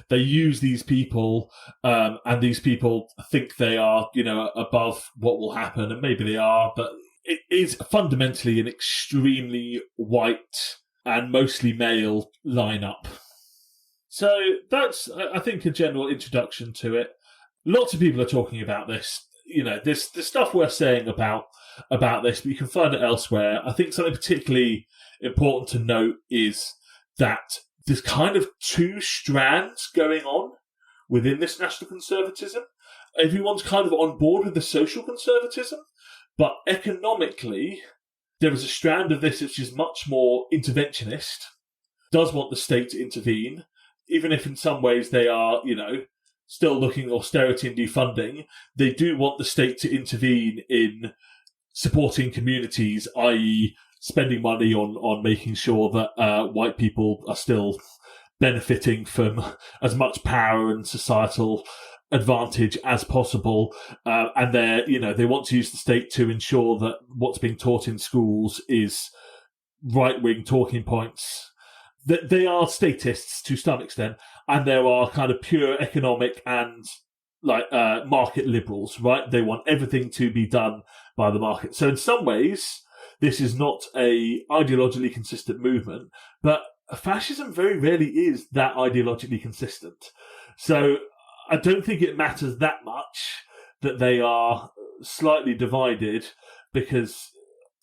they use these people, and these people think they are, above what will happen, and maybe they are, but it is fundamentally an extremely white and mostly male lineup. So that's, I think, a general introduction to it. Lots of people are talking about this. There's stuff worth saying about this, but you can find it elsewhere. I think something particularly important to note is that there's kind of two strands going on within this National Conservatism. Everyone's kind of on board with the social conservatism, but economically, there is a strand of this which is much more interventionist, does want the state to intervene, even if in some ways they are, still looking at austerity and defunding. They do want the state to intervene in supporting communities, i.e., spending money on making sure that white people are still benefiting from as much power and societal advantage as possible, and they want to use the state to ensure that what's being taught in schools is right-wing talking points. They are statists to some extent, and there are kind of pure economic and market liberals, right? They want everything to be done by the market. So in some ways, this is not a ideologically consistent movement, but fascism very rarely is that ideologically consistent. So I don't think it matters that much that they are slightly divided, because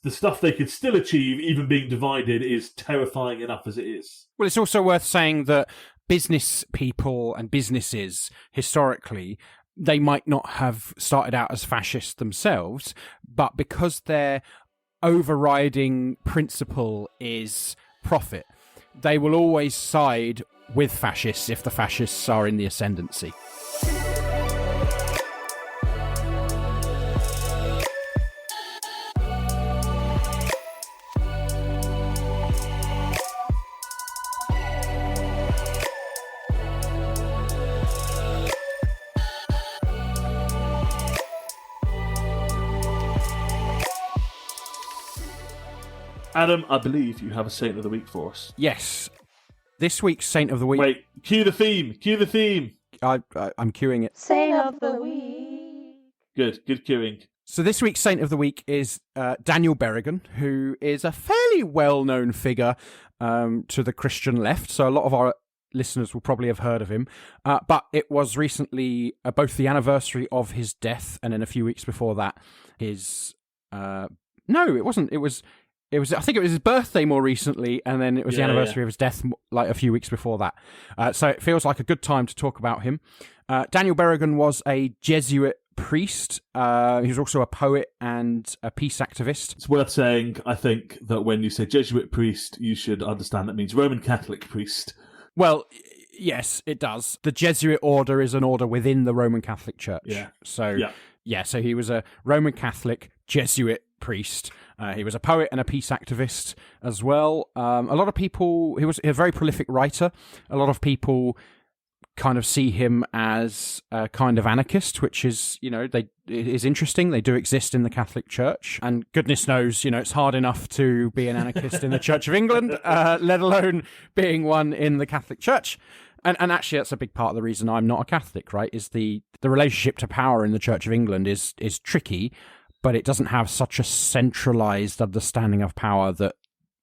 the stuff they could still achieve, even being divided, is terrifying enough as it is. Well, it's also worth saying that business people and businesses, historically, they might not have started out as fascists themselves, but because their overriding principle is profit, they will always side with fascists if the fascists are in the ascendancy. Adam, I believe you have a Saint of the Week for us. Yes. This week's Saint of the Week... Wait, cue the theme! Cue the theme! I'm cueing it. Saint of the Week. Good cueing. So this week's Saint of the Week is Daniel Berrigan, who is a fairly well-known figure to the Christian left. So a lot of our listeners will probably have heard of him. But it was recently both the anniversary of his death, and then a few weeks before that, his... No, it wasn't. It was. I think it was his birthday more recently, and then it was the anniversary of his death, like a few weeks before that. So it feels like a good time to talk about him. Daniel Berrigan was a Jesuit priest. He was also a poet and a peace activist. It's worth saying, I think, that when you say Jesuit priest, you should understand that means Roman Catholic priest. Well, yes, it does. The Jesuit order is an order within the Roman Catholic Church. So he was a Roman Catholic Jesuit priest. He was a poet and a peace activist as well. A lot of people... He was a very prolific writer. A lot of people kind of see him as a kind of anarchist, which is, it is interesting. They do exist in the Catholic Church, and goodness knows, it's hard enough to be an anarchist in the Church of England, let alone being one in the Catholic Church. And actually, that's a big part of the reason I'm not a Catholic, right? Is the relationship to power in the Church of England is tricky, but it doesn't have such a centralized understanding of power that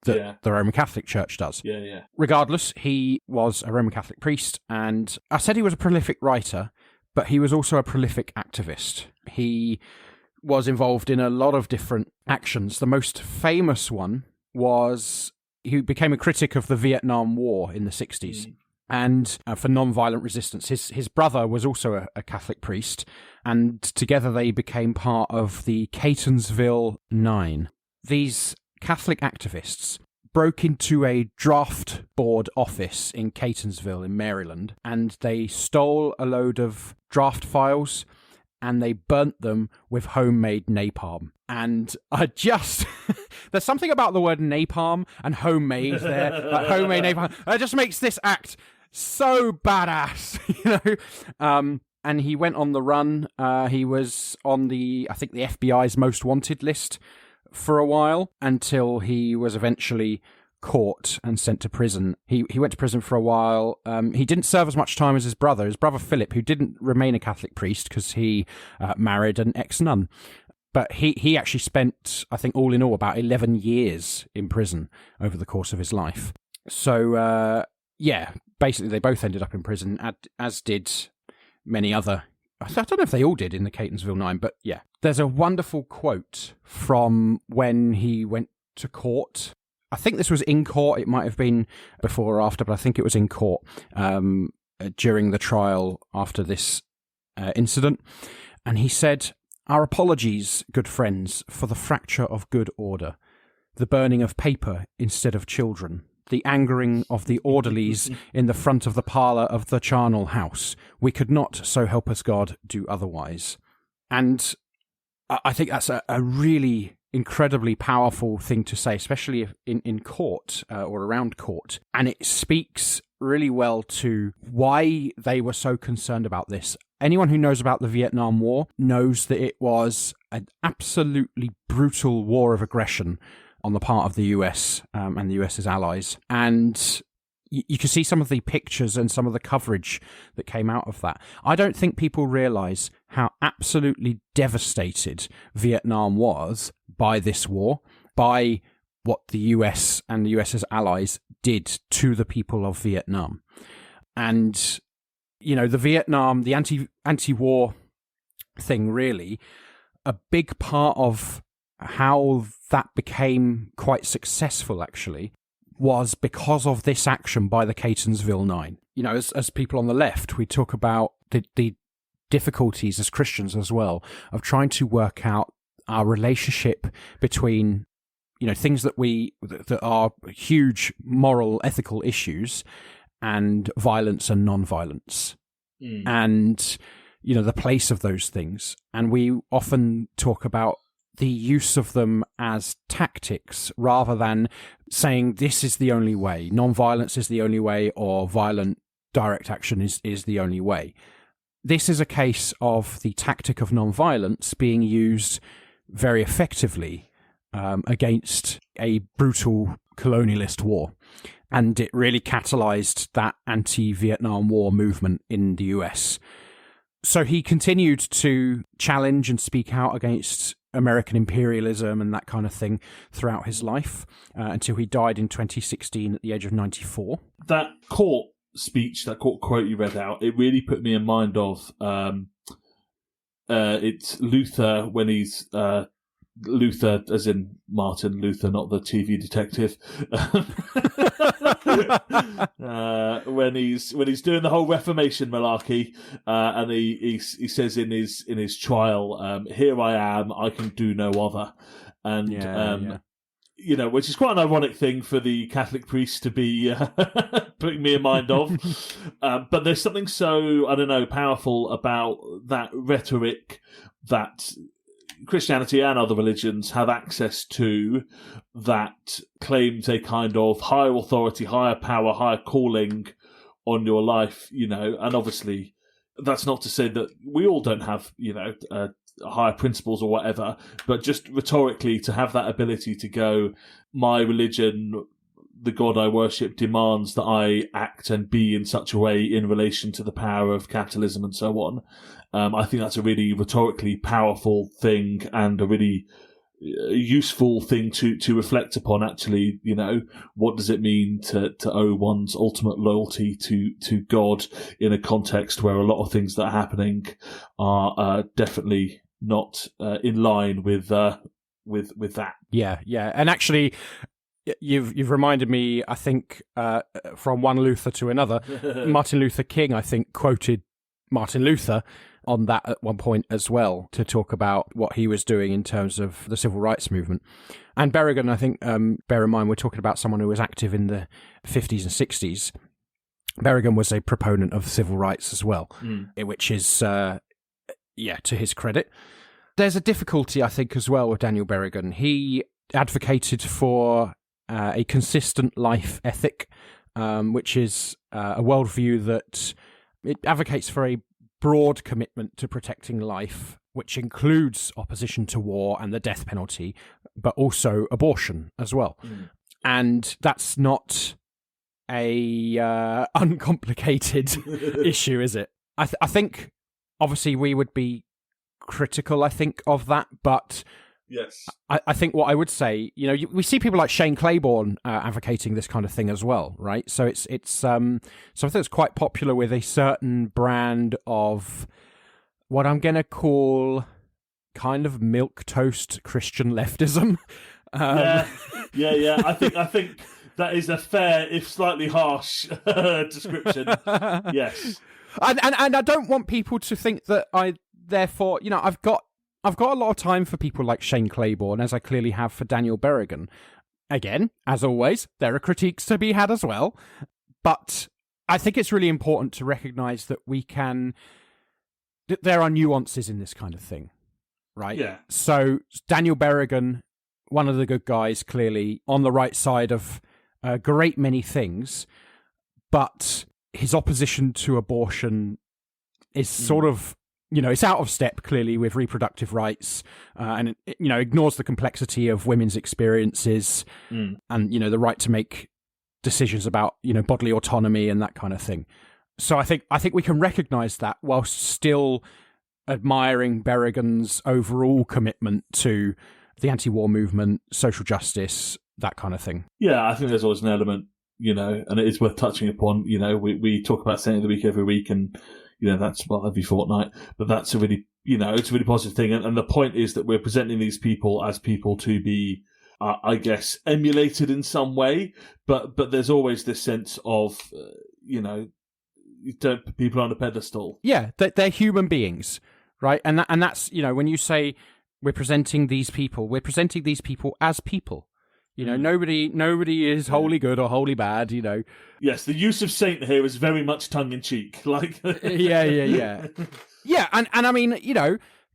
the Roman Catholic Church does. Yeah. Regardless, he was a Roman Catholic priest, and I said he was a prolific writer, but he was also a prolific activist. He was involved in a lot of different actions. The most famous one was he became a critic of the Vietnam War in the 60s. And for non-violent resistance. His brother was also a Catholic priest, and together they became part of the Catonsville Nine. These Catholic activists broke into a draft board office in Catonsville in Maryland, and they stole a load of draft files, and they burnt them with homemade napalm. And there's something about the word napalm and homemade there, like homemade napalm, that just makes this act so badass, and he went on the run. He was on I think the FBI's most wanted list for a while, until he was eventually caught and sent to prison. He went to prison for a while. He didn't serve as much time as his brother Philip, who didn't remain a Catholic priest because he married an ex-nun. But he actually spent, I think, all in all, about 11 years in prison over the course of his life. So, basically they both ended up in prison, as did many other... I don't know if they all did in the Catonsville Nine, but yeah. There's a wonderful quote from when he went to court. I think this was in court. It might have been before or after, but I think it was in court during the trial after this incident. And he said, "Our apologies, good friends, for the fracture of good order, the burning of paper instead of children, the angering of the orderlies in the front of the parlour of the charnel house. We could not, so help us God, do otherwise." And I think that's a really incredibly powerful thing to say, especially in court or around court. And it speaks really well to why they were so concerned about this. Anyone who knows about the Vietnam War knows that it was an absolutely brutal war of aggression on the part of the US and the US's allies. And you can see some of the pictures and some of the coverage that came out of that. I don't think people realise how absolutely devastated Vietnam was by this war, by what the US and the US's allies did to the people of Vietnam. And, the Vietnam, the anti-war thing, really, a big part of how that became quite successful, actually, was because of this action by the Catonsville Nine. As people on the left, we talk about the difficulties as Christians as well of trying to work out our relationship between, things that are huge moral, ethical issues, and violence and non-violence, and the place of those things. And we often talk about the use of them as tactics rather than saying this is the only way, non-violence is the only way, or violent direct action is the only way. This is a case of the tactic of non-violence being used very effectively against a brutal colonialist war. And it really catalyzed that anti-Vietnam War movement in the US. So he continued to challenge and speak out against American imperialism and that kind of thing throughout his life until he died in 2016 at the age of 94. That court speech, that court quote you read out, it really put me in mind of it's Luther when he's Luther, as in Martin Luther, not the TV detective. When he's doing the whole Reformation malarkey, and he says in his trial, "Here I am, I can do no other," and which is quite an ironic thing for the Catholic priest to be putting me in mind of. But there's something so, powerful about that rhetoric that Christianity and other religions have access to, that claims a kind of higher authority, higher power, higher calling on your life, and obviously that's not to say that we all don't have, higher principles or whatever, but just rhetorically to have that ability to go, my religion, the God I worship, demands that I act and be in such a way in relation to the power of capitalism and so on. I think that's a really rhetorically powerful thing and a really useful thing to reflect upon, actually. What does it mean to owe one's ultimate loyalty to God in a context where a lot of things that are happening are definitely not in line with that. Yeah, and actually, you've reminded me, I think, from one Luther to another. Martin Luther King, I think, quoted Martin Luther on that at one point as well, to talk about what he was doing in terms of the civil rights movement. And Berrigan, I think, bear in mind, we're talking about someone who was active in the 50s and 60s. Berrigan was a proponent of civil rights as well, which is, to his credit. There's a difficulty, I think, as well with Daniel Berrigan. He advocated for a consistent life ethic, which is a worldview that it advocates for a broad commitment to protecting life, which includes opposition to war and the death penalty, but also abortion as well. And that's not a uncomplicated issue, is it? I think, obviously, we would be critical, I think, of that, but yes, I think what I would say, we see people like Shane Claiborne advocating this kind of thing as well, right? So it's something that's quite popular with a certain brand of what I'm going to call kind of milquetoast Christian leftism. Yeah. I think that is a fair, if slightly harsh, description. Yes, and I don't want people to think that I therefore, I've got a lot of time for people like Shane Claiborne, as I clearly have for Daniel Berrigan. Again, as always, there are critiques to be had as well. But I think it's really important to recognise that there are nuances in this kind of thing, right? Yeah. So Daniel Berrigan, one of the good guys, clearly on the right side of a great many things, but his opposition to abortion is sort of, it's out of step, clearly, with reproductive rights, and, ignores the complexity of women's experiences and, the right to make decisions about, bodily autonomy and that kind of thing. So I think we can recognise that while still admiring Berrigan's overall commitment to the anti-war movement, social justice, that kind of thing. Yeah, I think there's always an element, and it is worth touching upon. We talk about Saint of the Week every week, and that's every fortnight, but that's a really, it's a really positive thing. And the point is that we're presenting these people as people to be, I guess, emulated in some way, but there's always this sense of, you don't put people on a pedestal. Yeah, they're human beings, right? And that's, when you say we're presenting these people as people. Nobody is wholly good or wholly bad, Yes, the use of saint here is very much tongue-in-cheek. Like, Yeah. Yeah, and I mean,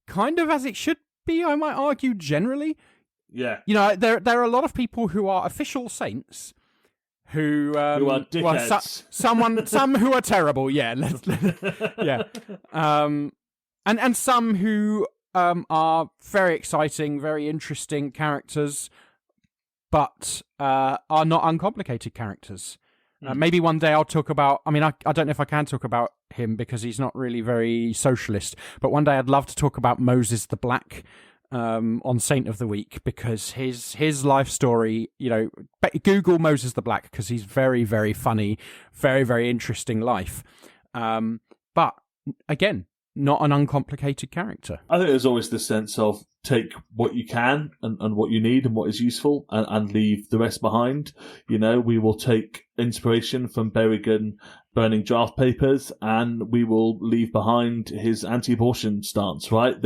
kind of as it should be, I might argue, generally. Yeah. There are a lot of people who are official saints who are dickheads. Some who are terrible, yeah. Yeah. And some who are very exciting, very interesting characters, but are not uncomplicated characters. Maybe one day I'll talk about, I don't know if I can talk about him because he's not really very socialist, but one day I'd love to talk about Moses the Black on Saint of the Week, because his life story, Google Moses the Black, because he's very, very funny, very, very interesting life. But again, not an uncomplicated character. I think there's always this sense of take what you can and what you need and what is useful and leave the rest behind. We will take inspiration from Berrigan burning draft papers and we will leave behind his anti-abortion stance, right?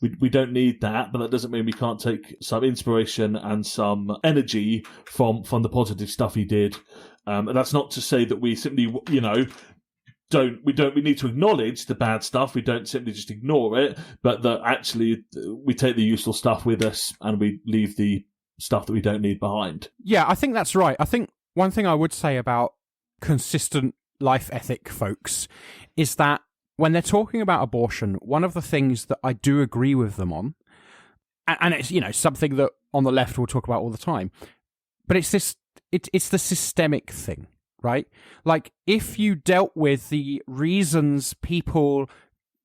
We don't need that, but that doesn't mean we can't take some inspiration and some energy from the positive stuff he did. And that's not to say that we simply, we need to acknowledge the bad stuff. We don't simply just ignore it, but that actually we take the useful stuff with us and we leave the stuff that we don't need behind. Yeah, I think that's right. I think one thing I would say about consistent life ethic folks is that when they're talking about abortion, one of the things that I do agree with them on, and it's, you know, something that on the left we'll talk about all the time, but it's the systemic thing, right? Like, if you dealt with the reasons people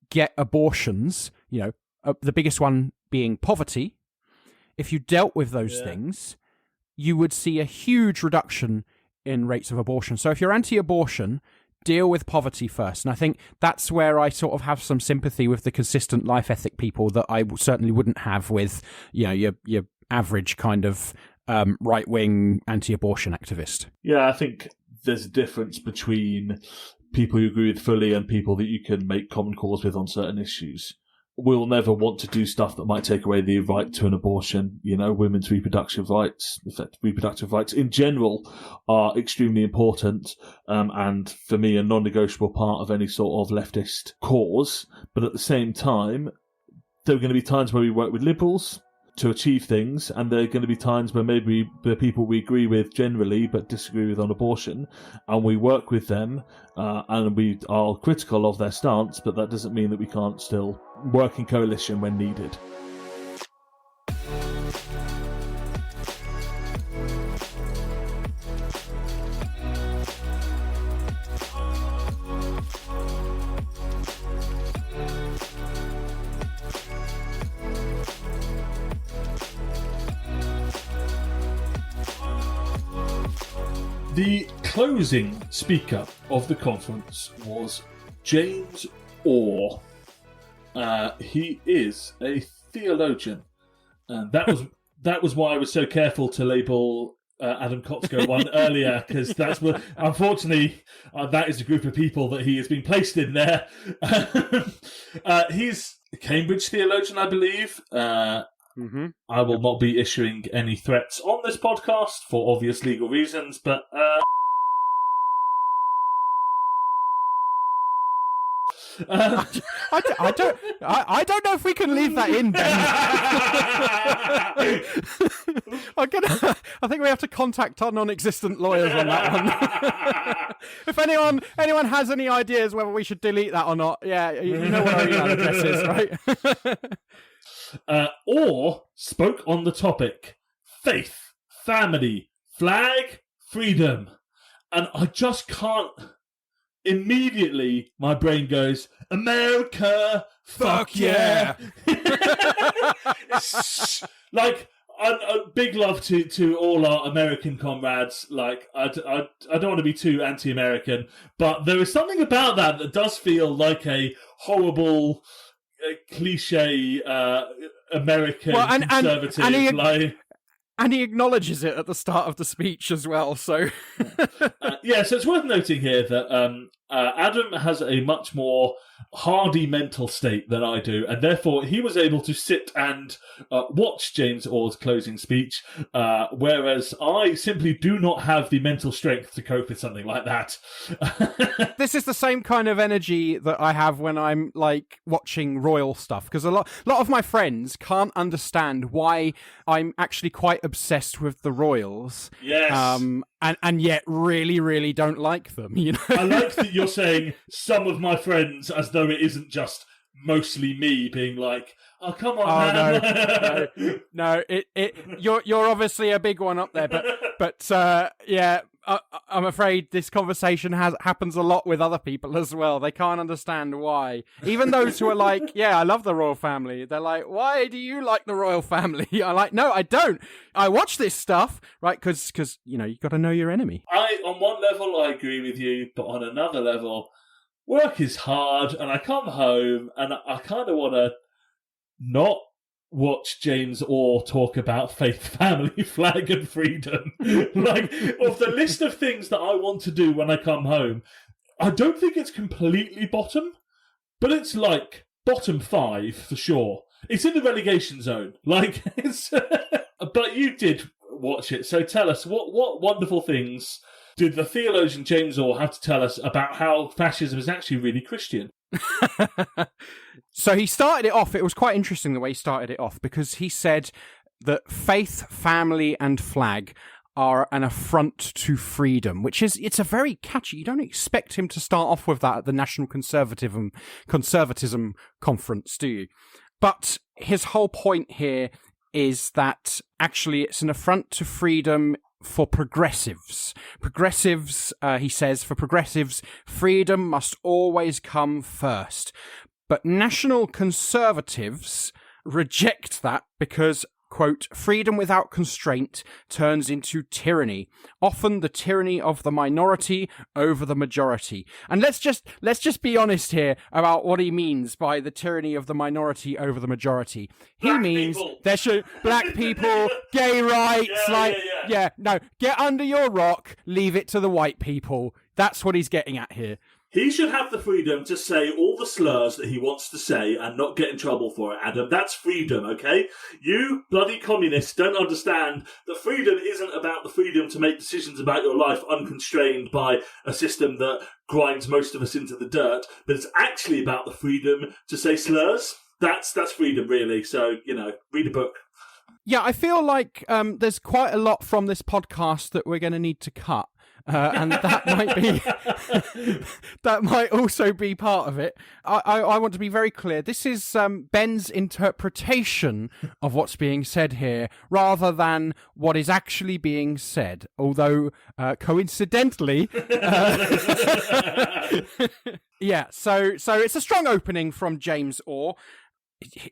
get abortions, you know, the biggest one being poverty, if you dealt with those things, you would see a huge reduction in rates of abortion. So if you're anti-abortion, deal with poverty first. And I think that's where I sort of have some sympathy with the consistent life ethic people that I certainly wouldn't have with, you know, your average kind of right-wing anti-abortion activist. Yeah, I think there's a difference between people you agree with fully and people that you can make common cause with on certain issues. We'll never want to do stuff that might take away the right to an abortion. You know, women's reproductive rights in general are extremely important, and for me a non-negotiable part of any sort of leftist cause. But at the same time, there are going to be times where we work with liberals to achieve things, and there are going to be times where maybe the people we agree with generally but disagree with on abortion, and we work with them, and we are critical of their stance, but that doesn't mean that we can't still work in coalition when needed. The closing speaker of the conference was James Orr. He is a theologian, and that was why I was so careful to label Adam Kotsko one earlier, because that's what, unfortunately, that is the group of people that he has been placed in there. He's a Cambridge theologian, I believe. I will not be issuing any threats on this podcast for obvious legal reasons, but I don't know if we can leave that in, Ben. I think we have to contact our non-existent lawyers on that one. If anyone has any ideas whether we should delete that or not, yeah, you know what our email address is, right? Or spoke on the topic faith, family, flag, freedom, and I just can't. Immediately, my brain goes, America, fuck yeah! Like, a big love to all our American comrades. Like, I don't want to be too anti-American, but there is something about that does feel like a horrible, cliche American conservative. And he acknowledges it at the start of the speech as well, so... So it's worth noting here that Adam has a much more hardy mental state than I do, and therefore he was able to sit and watch James Orr's closing speech, whereas I simply do not have the mental strength to cope with something like that. This is the same kind of energy that I have when I'm, like, watching royal stuff, because a lot of my friends can't understand why I'm actually quite obsessed with the royals. Yes. And yet really, really don't like them, you know? I like that you're saying some of my friends as though it isn't just mostly me being like, oh, come on, man. No, you're obviously a big one up there, but I'm afraid this conversation happens a lot with other people as well. They can't understand why. Even those who are like, yeah, I love the royal family. They're like, why do you like the royal family? I'm like, no, I don't. I watch this stuff, right? Because you got to know your enemy. On one level, I agree with you, but on another level, work is hard, and I come home, and I kind of want to not watch James Orr talk about faith, family, flag, and freedom. Like, of the list of things that I want to do when I come home, I don't think it's completely bottom, but it's like bottom 5 for sure. It's in the relegation zone. Like, it's. But you did watch it, so tell us what wonderful things did the theologian James Orr have to tell us about how fascism is actually really Christian? So he started it off, it was quite interesting the way he started it off, because he said that faith, family and flag are an affront to freedom, it's a very catchy. You don't expect him to start off with that at the National Conservatism conference, do you? But his whole point here is that actually it's an affront to freedom for progressives. Progressives, he says, for progressives, freedom must always come first. But National Conservatives reject that because, quote, freedom without constraint turns into tyranny, often the tyranny of the minority over the majority. And let's just be honest here about what he means by the tyranny of the minority over the majority. He means there should black people, gay rights, no, get under your rock, leave it to the white people. That's what he's getting at here. He should have the freedom to say all the slurs that he wants to say and not get in trouble for it, Adam. That's freedom, okay? You bloody communists don't understand that freedom isn't about the freedom to make decisions about your life unconstrained by a system that grinds most of us into the dirt, but it's actually about the freedom to say slurs. That's freedom, really. So, read a book. Yeah, I feel like there's quite a lot from this podcast that we're going to need to cut. And that might also be part of it. I want to be very clear. This is Ben's interpretation of what's being said here, rather than what is actually being said. Although, coincidentally, yeah. So it's a strong opening from James Orr.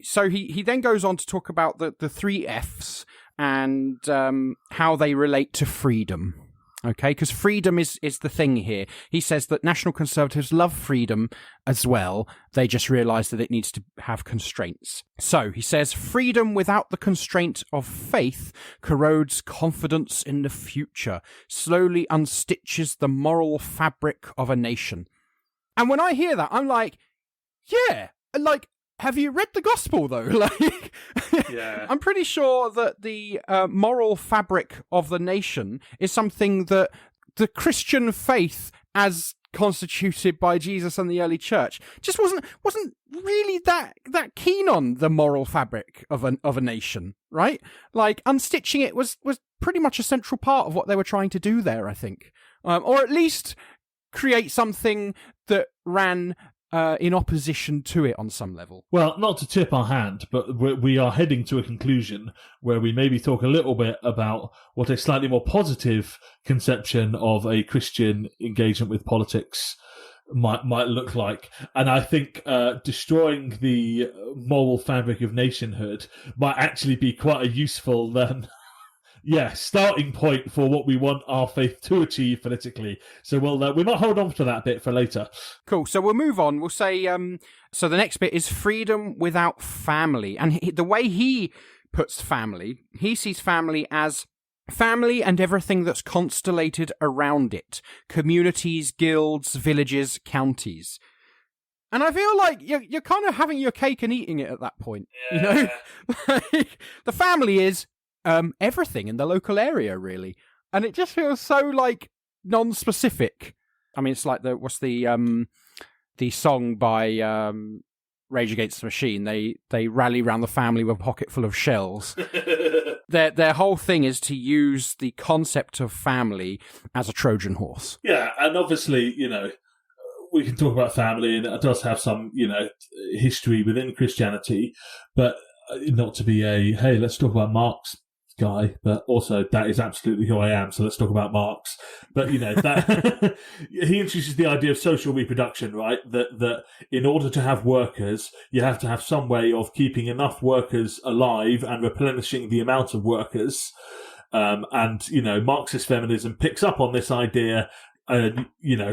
So he then goes on to talk about the three Fs and how they relate to freedom. Okay, because freedom is the thing here. He says that National Conservatives love freedom as well. They just realise that it needs to have constraints. So he says, freedom without the constraint of faith corrodes confidence in the future, slowly unstitches the moral fabric of a nation. And when I hear that, I'm like, yeah, like, have you read the gospel, though? Like, yeah. I'm pretty sure that the moral fabric of the nation is something that the Christian faith, as constituted by Jesus and the early church, just wasn't really that keen on the moral fabric of a nation, right? Like, unstitching it was pretty much a central part of what they were trying to do there, I think, or at least create something that ran in opposition to it on some level. Well, not to tip our hand, but we are heading to a conclusion where we maybe talk a little bit about what a slightly more positive conception of a Christian engagement with politics might look like. And I think destroying the moral fabric of nationhood might actually be quite a useful starting point for what we want our faith to achieve politically. So we might hold on to that bit for later. Cool. So we'll move on. We'll say, so the next bit is freedom without family. And the way he puts family, he sees family as family and everything that's constellated around it. Communities, guilds, villages, counties. And I feel like you're kind of having your cake and eating it at that point. Yeah. Like, the family is everything in the local area, really, and it just feels so like non-specific. I mean, it's like the song by Rage Against the Machine. They rally around the family with a pocket full of shells. Their whole thing is to use the concept of family as a Trojan horse. Yeah, and obviously, we can talk about family, and it does have some, history within Christianity, but not to be hey, let's talk about Marx guy, but also that is absolutely who I am, so let's talk about Marx. But that he introduces the idea of social reproduction, right? That in order to have workers, you have to have some way of keeping enough workers alive and replenishing the amount of workers. And Marxist feminism picks up on this idea and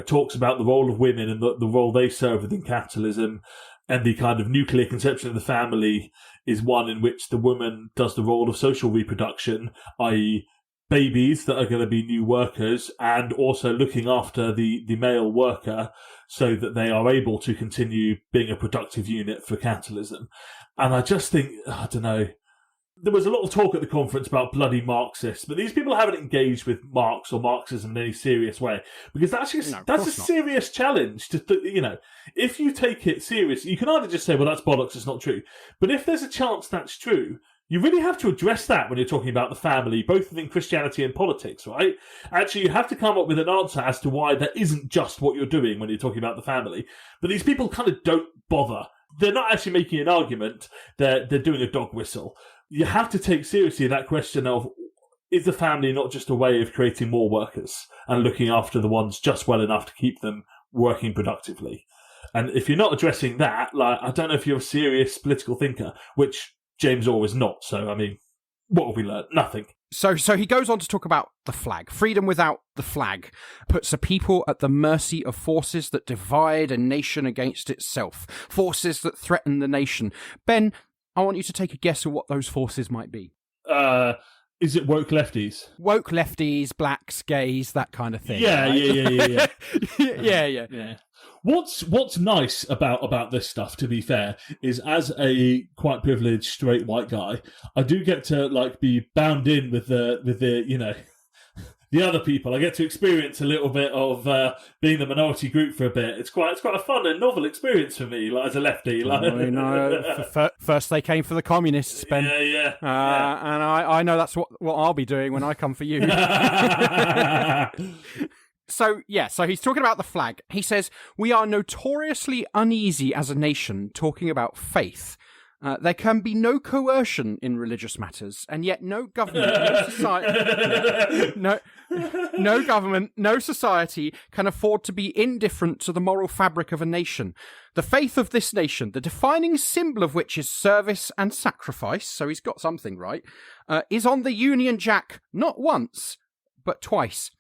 talks about the role of women and the role they serve within capitalism. And the kind of nuclear conception of the family is one in which the woman does the role of social reproduction, i.e. babies that are going to be new workers, and also looking after the male worker so that they are able to continue being a productive unit for capitalism. And I just think, I don't know, there was a lot of talk at the conference about bloody Marxists, but these people haven't engaged with Marx or Marxism in any serious way, because that's a serious challenge to if you take it serious, you can either just say, well, that's bollocks, it's not true. But if there's a chance that's true, you really have to address that when you're talking about the family, both within Christianity and politics, right? Actually, you have to come up with an answer as to why that isn't just what you're doing when you're talking about the family. But these people kind of don't bother. They're not actually making an argument. They're doing a dog whistle. You have to take seriously that question of, is the family not just a way of creating more workers and looking after the ones just well enough to keep them working productively? And if you're not addressing that, like, I don't know if you're a serious political thinker, which James Orr is not. So, I mean, what have we learned? Nothing. So he goes on to talk about the flag. Freedom without the flag puts a people at the mercy of forces that divide a nation against itself, forces that threaten the nation. Ben, I want you to take a guess at what those forces might be. Is it woke lefties? Woke lefties, blacks, gays, that kind of thing. Yeah, right? yeah. What's nice about this stuff, to be fair, is as a quite privileged straight white guy, I do get to like be bound in with the you know, the other people. I get to experience a little bit of being the minority group for a bit. It's quite a fun and novel experience for me, like as a lefty. Like, first they came for the communists, Ben. Yeah. And I know that's what I'll be doing when I come for you. So he's talking about the flag. He says, we are notoriously uneasy as a nation talking about faith. There can be no coercion in religious matters, and yet no government, no society, no government, no society can afford to be indifferent to the moral fabric of a nation. The faith of this nation, the defining symbol of which is service and sacrifice, so he's got something right, is on the Union Jack not once, but twice.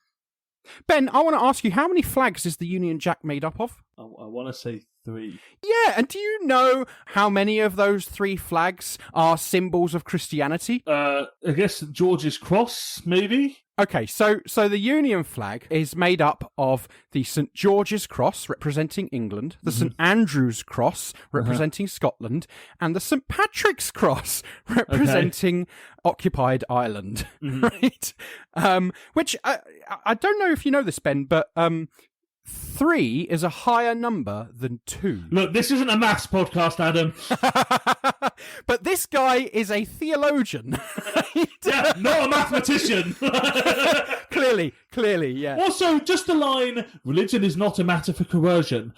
Ben, I want to ask you, how many flags is the Union Jack made up of? I want to say 3. Yeah, and do you know how many of those 3 flags are symbols of Christianity? I guess George's cross, maybe? Okay, so the Union flag is made up of the St. George's cross, representing England, the St. Andrew's cross, representing Scotland, and the St. Patrick's cross, representing occupied Ireland, right? Which, I don't know if you know this, Ben, but 3 is a higher number than 2. Look, this isn't a maths podcast, Adam. But this guy is a theologian. Yeah, not a mathematician. Clearly, yeah. Also, just the line, religion is not a matter for coercion.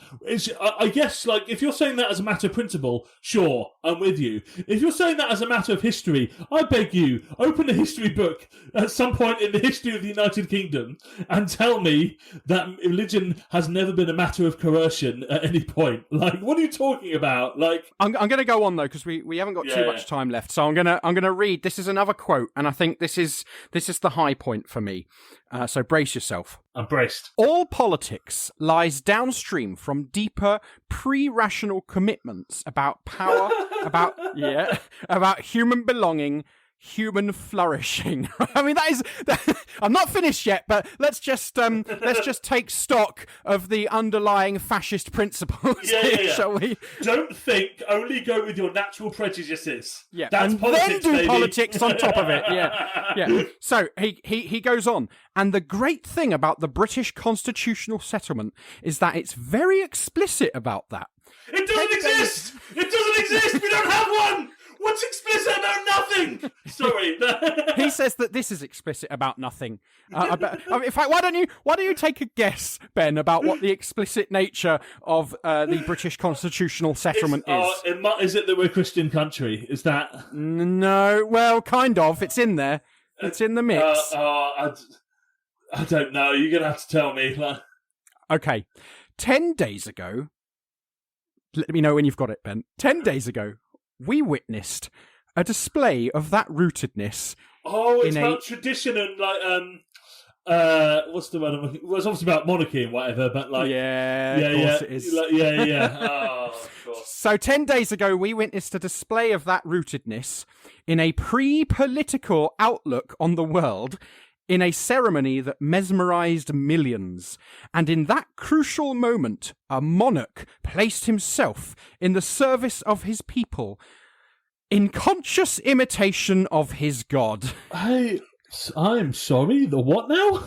I guess, like, if you're saying that as a matter of principle, sure, I'm with you. If you're saying that as a matter of history, I beg you, open a history book at some point in the history of the United Kingdom and tell me that religion has never been a matter of coercion at any point. Like, what are you talking about? Like, I'm going to go on though, because we haven't got too much time left. So I'm gonna read. This is another quote, and I think this is the high point for me. So brace yourself. I'm braced. All politics lies downstream from deeper pre-rational commitments about power, about human belonging, human flourishing. I mean, I'm not finished yet, but let's just take stock of the underlying fascist principles. Yeah. Shall we? Don't think, only go with your natural prejudices. Yeah, that's and politics, then do baby. politics on top of it. Yeah. So he goes on, and the great thing about the British constitutional settlement is that it's very explicit about that. It doesn't exist. It doesn't exist. We don't have one. What's explicit about nothing? Sorry. He says that this is explicit about nothing. In fact, why don't you take a guess, Ben, about what the explicit nature of the British constitutional settlement is? Is it that we're a Christian country? Is that? No. Well, kind of. It's in there. It's in the mix. I don't know. You're gonna have to tell me. Okay. 10 days ago. Let me know when you've got it, Ben. 10 days ago, we witnessed a display of that rootedness. Oh, it's about tradition and what's the word? Well, it's obviously about monarchy and whatever, but like, of course it is. Oh, of course. So 10 days ago, we witnessed a display of that rootedness in a pre-political outlook on the world, in a ceremony that mesmerized millions. And in that crucial moment, a monarch placed himself in the service of his people, in conscious imitation of his God. I'm sorry, the what now?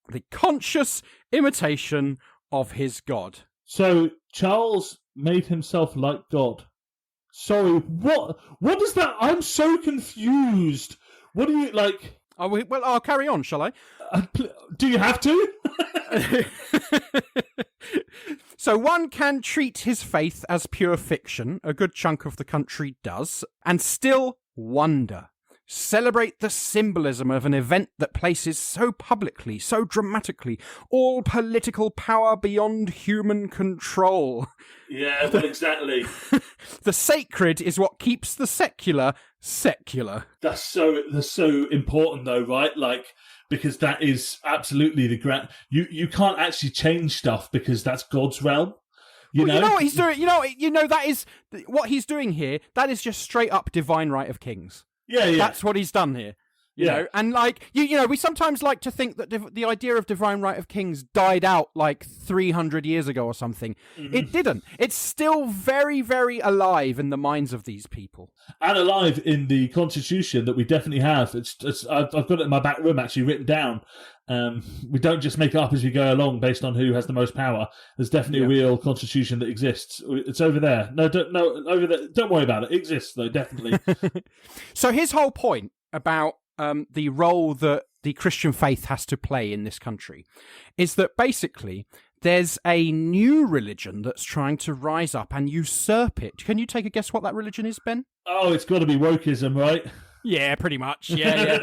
The conscious imitation of his God. So Charles made himself like God Sorry, what does that... I'm so confused. What do you, like... Well, I'll carry on, shall I? Do you have to? So one can treat his faith as pure fiction, a good chunk of the country does, and still wonder. Celebrate the symbolism of an event that places so publicly, so dramatically, all political power beyond human control. Yeah, well, exactly. The sacred is what keeps the secular secular. That's so important, though, right? Like, because that is absolutely the grand... You can't actually change stuff because that's God's realm. You know what he's doing? You know that is what he's doing here. That is just straight up divine right of kings. Yeah. That's what he's done here. You know, and like you know, we sometimes like to think that the idea of divine right of kings died out like 300 years ago or something. Mm-hmm. It didn't. It's still very, very alive in the minds of these people, and alive in the Constitution that we definitely have. I've got it in my back room actually written down. We don't just make it up as we go along based on who has the most power. There's definitely a real Constitution that exists. It's over there. No, over there. Don't worry about it. It exists though, definitely. So his whole point about the role that the Christian faith has to play in this country is that basically there's a new religion that's trying to rise up and usurp it. Can you take a guess what that religion is, Ben? Oh, it's got to be wokeism, right? Yeah, pretty much. Yeah.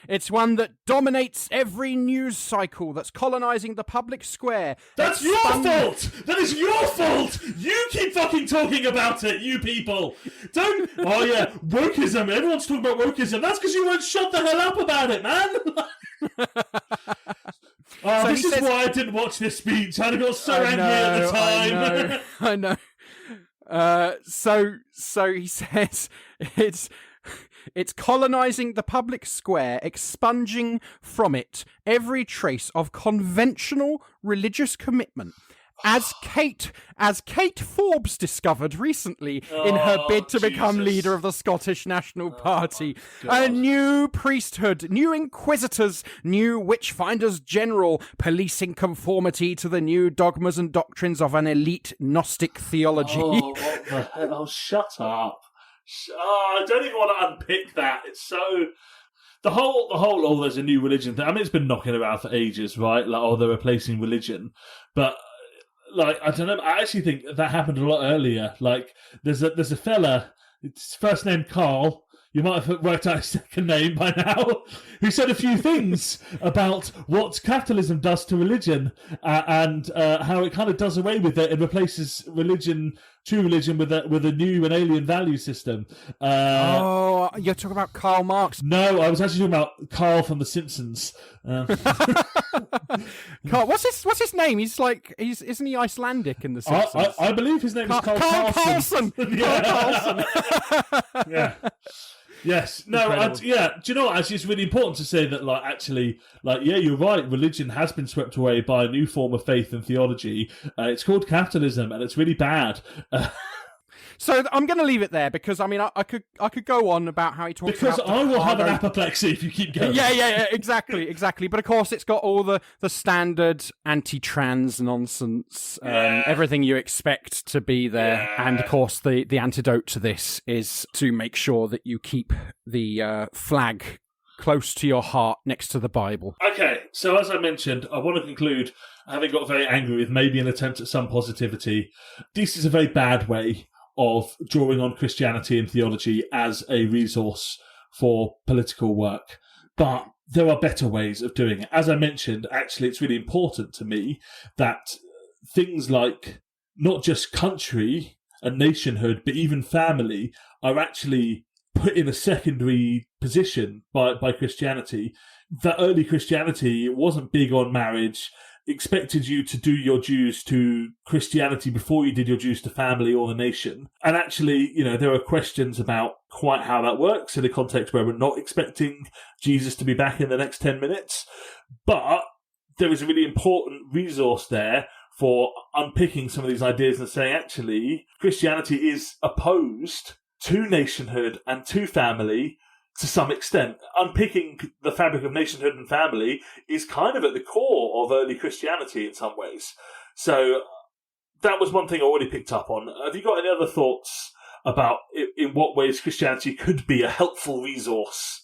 It's one that dominates every news cycle, that's colonizing the public square. That's your fault! That is your fault! You keep fucking talking about it, you people! Don't... Oh yeah, wokeism. Everyone's talking about wokeism. That's because you won't shut the hell up about it, man! This is why I didn't watch this speech. I got so angry at the time. I know. So he says it's colonizing the public square, expunging from it every trace of conventional religious commitment. As Kate Forbes discovered recently in her bid to become leader of the Scottish National Party. A new priesthood, new inquisitors, new witchfinders general, policing conformity to the new dogmas and doctrines of an elite Gnostic theology. Oh, what the hell? Oh, shut up. I don't even want to unpick that. It's so... The whole, there's a new religion thing. I mean, it's been knocking around for ages, right? Like, they're replacing religion. But, like, I don't know. I actually think that happened a lot earlier. Like, there's a fella, it's first name Carl, you might have worked out his second name by now, who said a few things about what capitalism does to religion and how it kind of does away with it and replaces true religion with a new and alien value system. You're talking about Karl Marx? No, I was actually talking about Carl from The Simpsons. Carl, what's his name? Isn't he Icelandic in The Simpsons? I believe his name is Carl Carlson. Carlson. Yeah. Yes. No. Do you know what? Actually, it's really important to say that, you're right. Religion has been swept away by a new form of faith and theology. It's called capitalism, and it's really bad. So I'm going to leave it there because I mean I could go on about how he talks about... Because I will have an apoplexy if you keep going. Yeah, exactly. But of course it's got all the standard anti-trans nonsense, everything you expect to be there. Yeah. And of course the antidote to this is to make sure that you keep the flag close to your heart next to the Bible. Okay, so as I mentioned, I want to conclude, having got very angry with maybe an attempt at some positivity. This is a very bad way of drawing on Christianity and theology as a resource for political work. But there are better ways of doing it. As I mentioned, actually, it's really important to me that things like not just country and nationhood, but even family are actually put in a secondary position by Christianity. That early Christianity wasn't big on marriage, expected you to do your dues to Christianity before you did your dues to family or the nation. And actually, there are questions about quite how that works in a context where we're not expecting Jesus to be back in the next 10 minutes. But there is a really important resource there for unpicking some of these ideas and saying, actually, Christianity is opposed to nationhood and to family to some extent. Unpicking the fabric of nationhood and family is kind of at the core of early Christianity in some ways. So that was one thing I already picked up on. Have you got any other thoughts about in what ways Christianity could be a helpful resource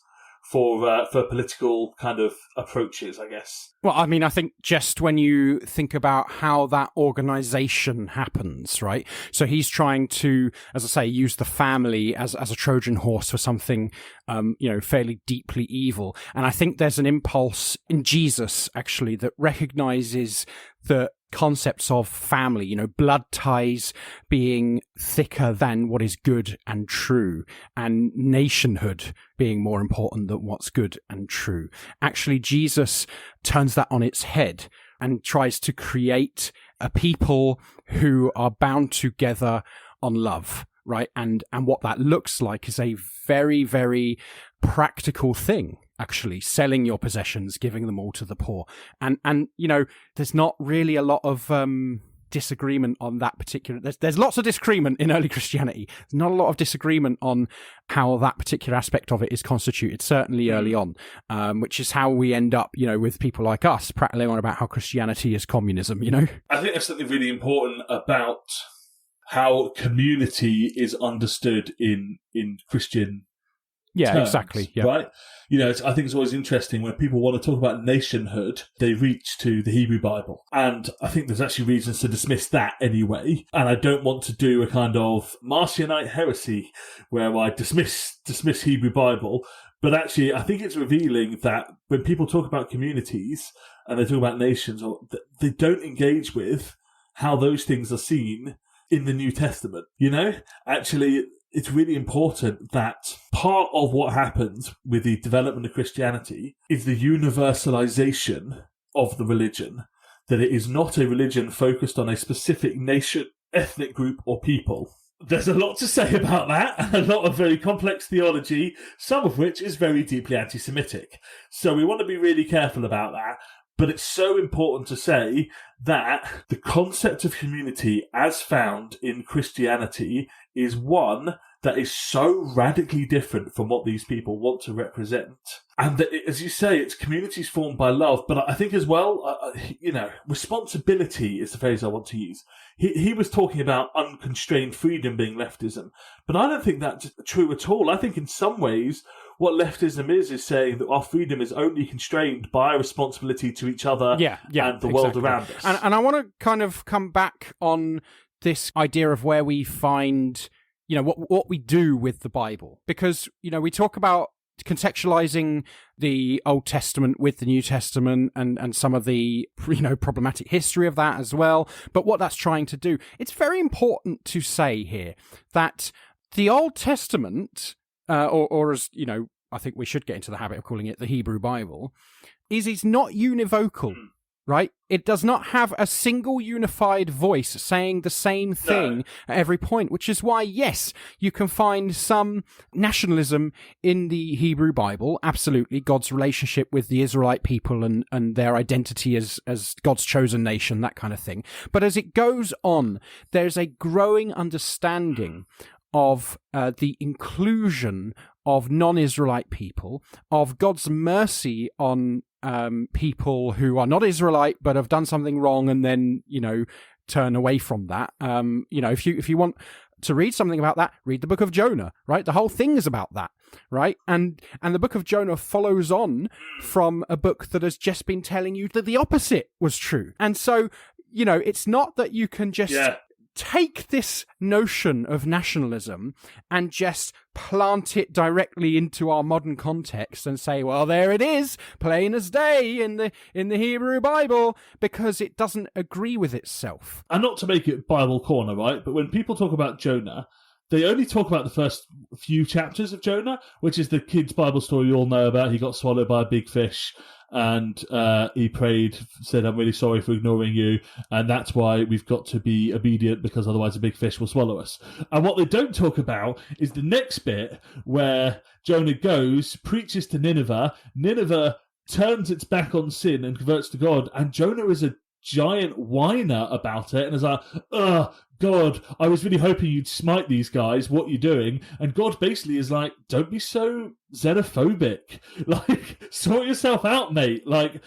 for political kind of approaches, I guess. Well, I mean, I think just when you think about how that organization happens, right? So he's trying to, as I say, use the family as a Trojan horse for something, fairly deeply evil. And I think there's an impulse in Jesus, actually, that recognizes the concepts of family, blood ties being thicker than what is good and true, and nationhood being more important than what's good and true. Actually, Jesus turns that on its head and tries to create a people who are bound together on love, right? And what that looks like is a very, very practical thing. Actually, selling your possessions, giving them all to the poor. And there's not really a lot of disagreement on that particular... There's lots of disagreement in early Christianity. There's not a lot of disagreement on how that particular aspect of it is constituted, certainly early on, which is how we end up, with people like us prattling on about how Christianity is communism, I think there's something really important about how community is understood in Christian terms, exactly. Yeah. Right? I think it's always interesting when people want to talk about nationhood, they reach to the Hebrew Bible. And I think there's actually reasons to dismiss that anyway. And I don't want to do a kind of Marcionite heresy where I dismiss Hebrew Bible. But actually, I think it's revealing that when people talk about communities and they talk about nations, they don't engage with how those things are seen in the New Testament. Actually, it's really important that part of what happens with the development of Christianity is the universalization of the religion, that it is not a religion focused on a specific nation, ethnic group, or people. There's a lot to say about that, and a lot of very complex theology, some of which is very deeply anti-Semitic. So we want to be really careful about that. But it's so important to say that the concept of community as found in Christianity is one that is so radically different from what these people want to represent. And that, as you say, it's communities formed by love. But I think as well, responsibility is the phrase I want to use. He was talking about unconstrained freedom being leftism. But I don't think that's true at all. I think in some ways, what leftism is saying that our freedom is only constrained by responsibility to each other and the world around us. And I want to kind of come back on this idea of where we find, what we do with the Bible. Because, we talk about contextualizing the Old Testament with the New Testament and some of the, problematic history of that as well. But what that's trying to do, it's very important to say here that the Old Testament... or as, I think we should get into the habit of calling it the Hebrew Bible, is not univocal, right? It does not have a single unified voice saying the same thing at every point, which is why, yes, you can find some nationalism in the Hebrew Bible, absolutely, God's relationship with the Israelite people and their identity as God's chosen nation, that kind of thing. But as it goes on, there's a growing understanding of the inclusion of non-Israelite people, of God's mercy on people who are not Israelite but have done something wrong and then, turn away from that. If you want to read something about that, read the book of Jonah, right? The whole thing is about that, right? And the book of Jonah follows on from a book that has just been telling you that the opposite was true. And so, it's not that you can just... take this notion of nationalism and just plant it directly into our modern context and say, well, there it is, plain as day in the Hebrew Bible, because it doesn't agree with itself. And not to make it Bible corner, right? But when people talk about Jonah, they only talk about the first few chapters of Jonah, which is the kid's Bible story you all know about. He got swallowed by a big fish. And he prayed, said, I'm really sorry for ignoring you. And that's why we've got to be obedient, because otherwise a big fish will swallow us. And what they don't talk about is the next bit where Jonah goes, preaches to Nineveh. Nineveh turns its back on sin and converts to God. And Jonah is a giant whiner about it and is like, God, I was really hoping you'd smite these guys. What you doing? And God basically is like, don't be so xenophobic. Like, sort yourself out, mate. Like,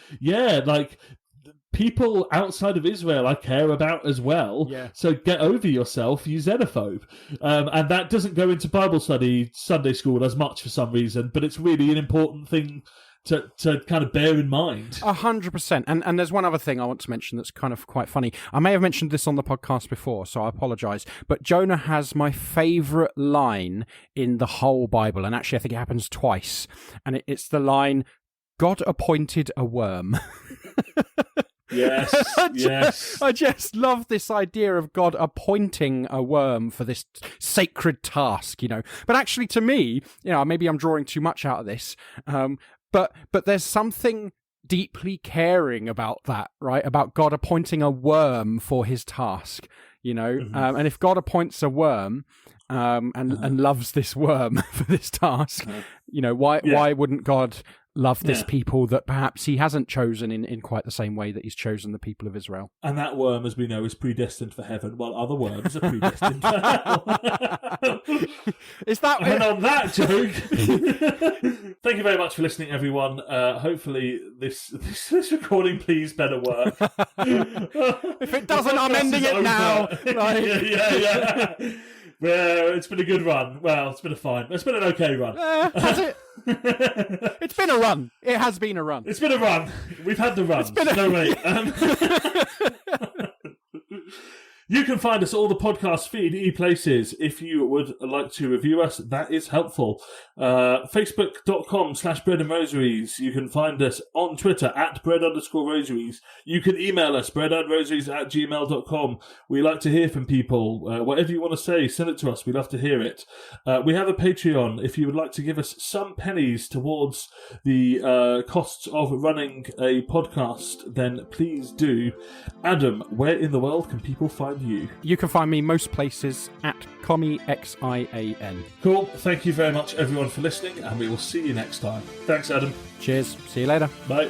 people outside of Israel I care about as well. Yeah. So get over yourself, you xenophobe. And that doesn't go into Bible study, Sunday school as much for some reason, but it's really an important thing to kind of bear in mind. 100%. And there's one other thing I want to mention that's kind of quite funny. I may have mentioned this on the podcast before, so I apologise. But Jonah has my favourite line in the whole Bible, and actually I think it happens twice. And it's the line, God appointed a worm. Yes, yes. I just love this idea of God appointing a worm for this sacred task, you know. But actually, to me, you know, maybe I'm drawing too much out of this, but there's something deeply caring about that, right? About God appointing a worm for his task, you know. And if God appoints a worm and loves this worm for this task, you know, why wouldn't God love this people that perhaps he hasn't chosen in quite the same way that he's chosen the people of Israel? And that worm, as we know, is predestined for heaven, while other worms are predestined for hell. Is that? And on that joke, thank you very much for listening, everyone. Hopefully this recording please better work. If it doesn't, I'm ending it now. Like... Yeah. Well, it's been a good run. Well, it's been an okay run. Has it? It's been a run. It has been a run. It's been a run. We've had the run. No, wait. You can find us all the podcast feed places. If you would like to review us, that is helpful. Facebook.com/bread and rosaries. You can find us on Twitter @bread_rosaries. You can email us breadandrosaries@gmail.com. We like to hear from people. Whatever you want to say, send it to us. We love to hear it. We have a Patreon. If you would like to give us some pennies towards the costs of running a podcast, then please do. Adam, where in the world can people find you? You can find me most places at CommieXIAN. Cool. Thank you very much, everyone, for listening, and we will see you next time. Thanks, Adam. Cheers. See you later. Bye.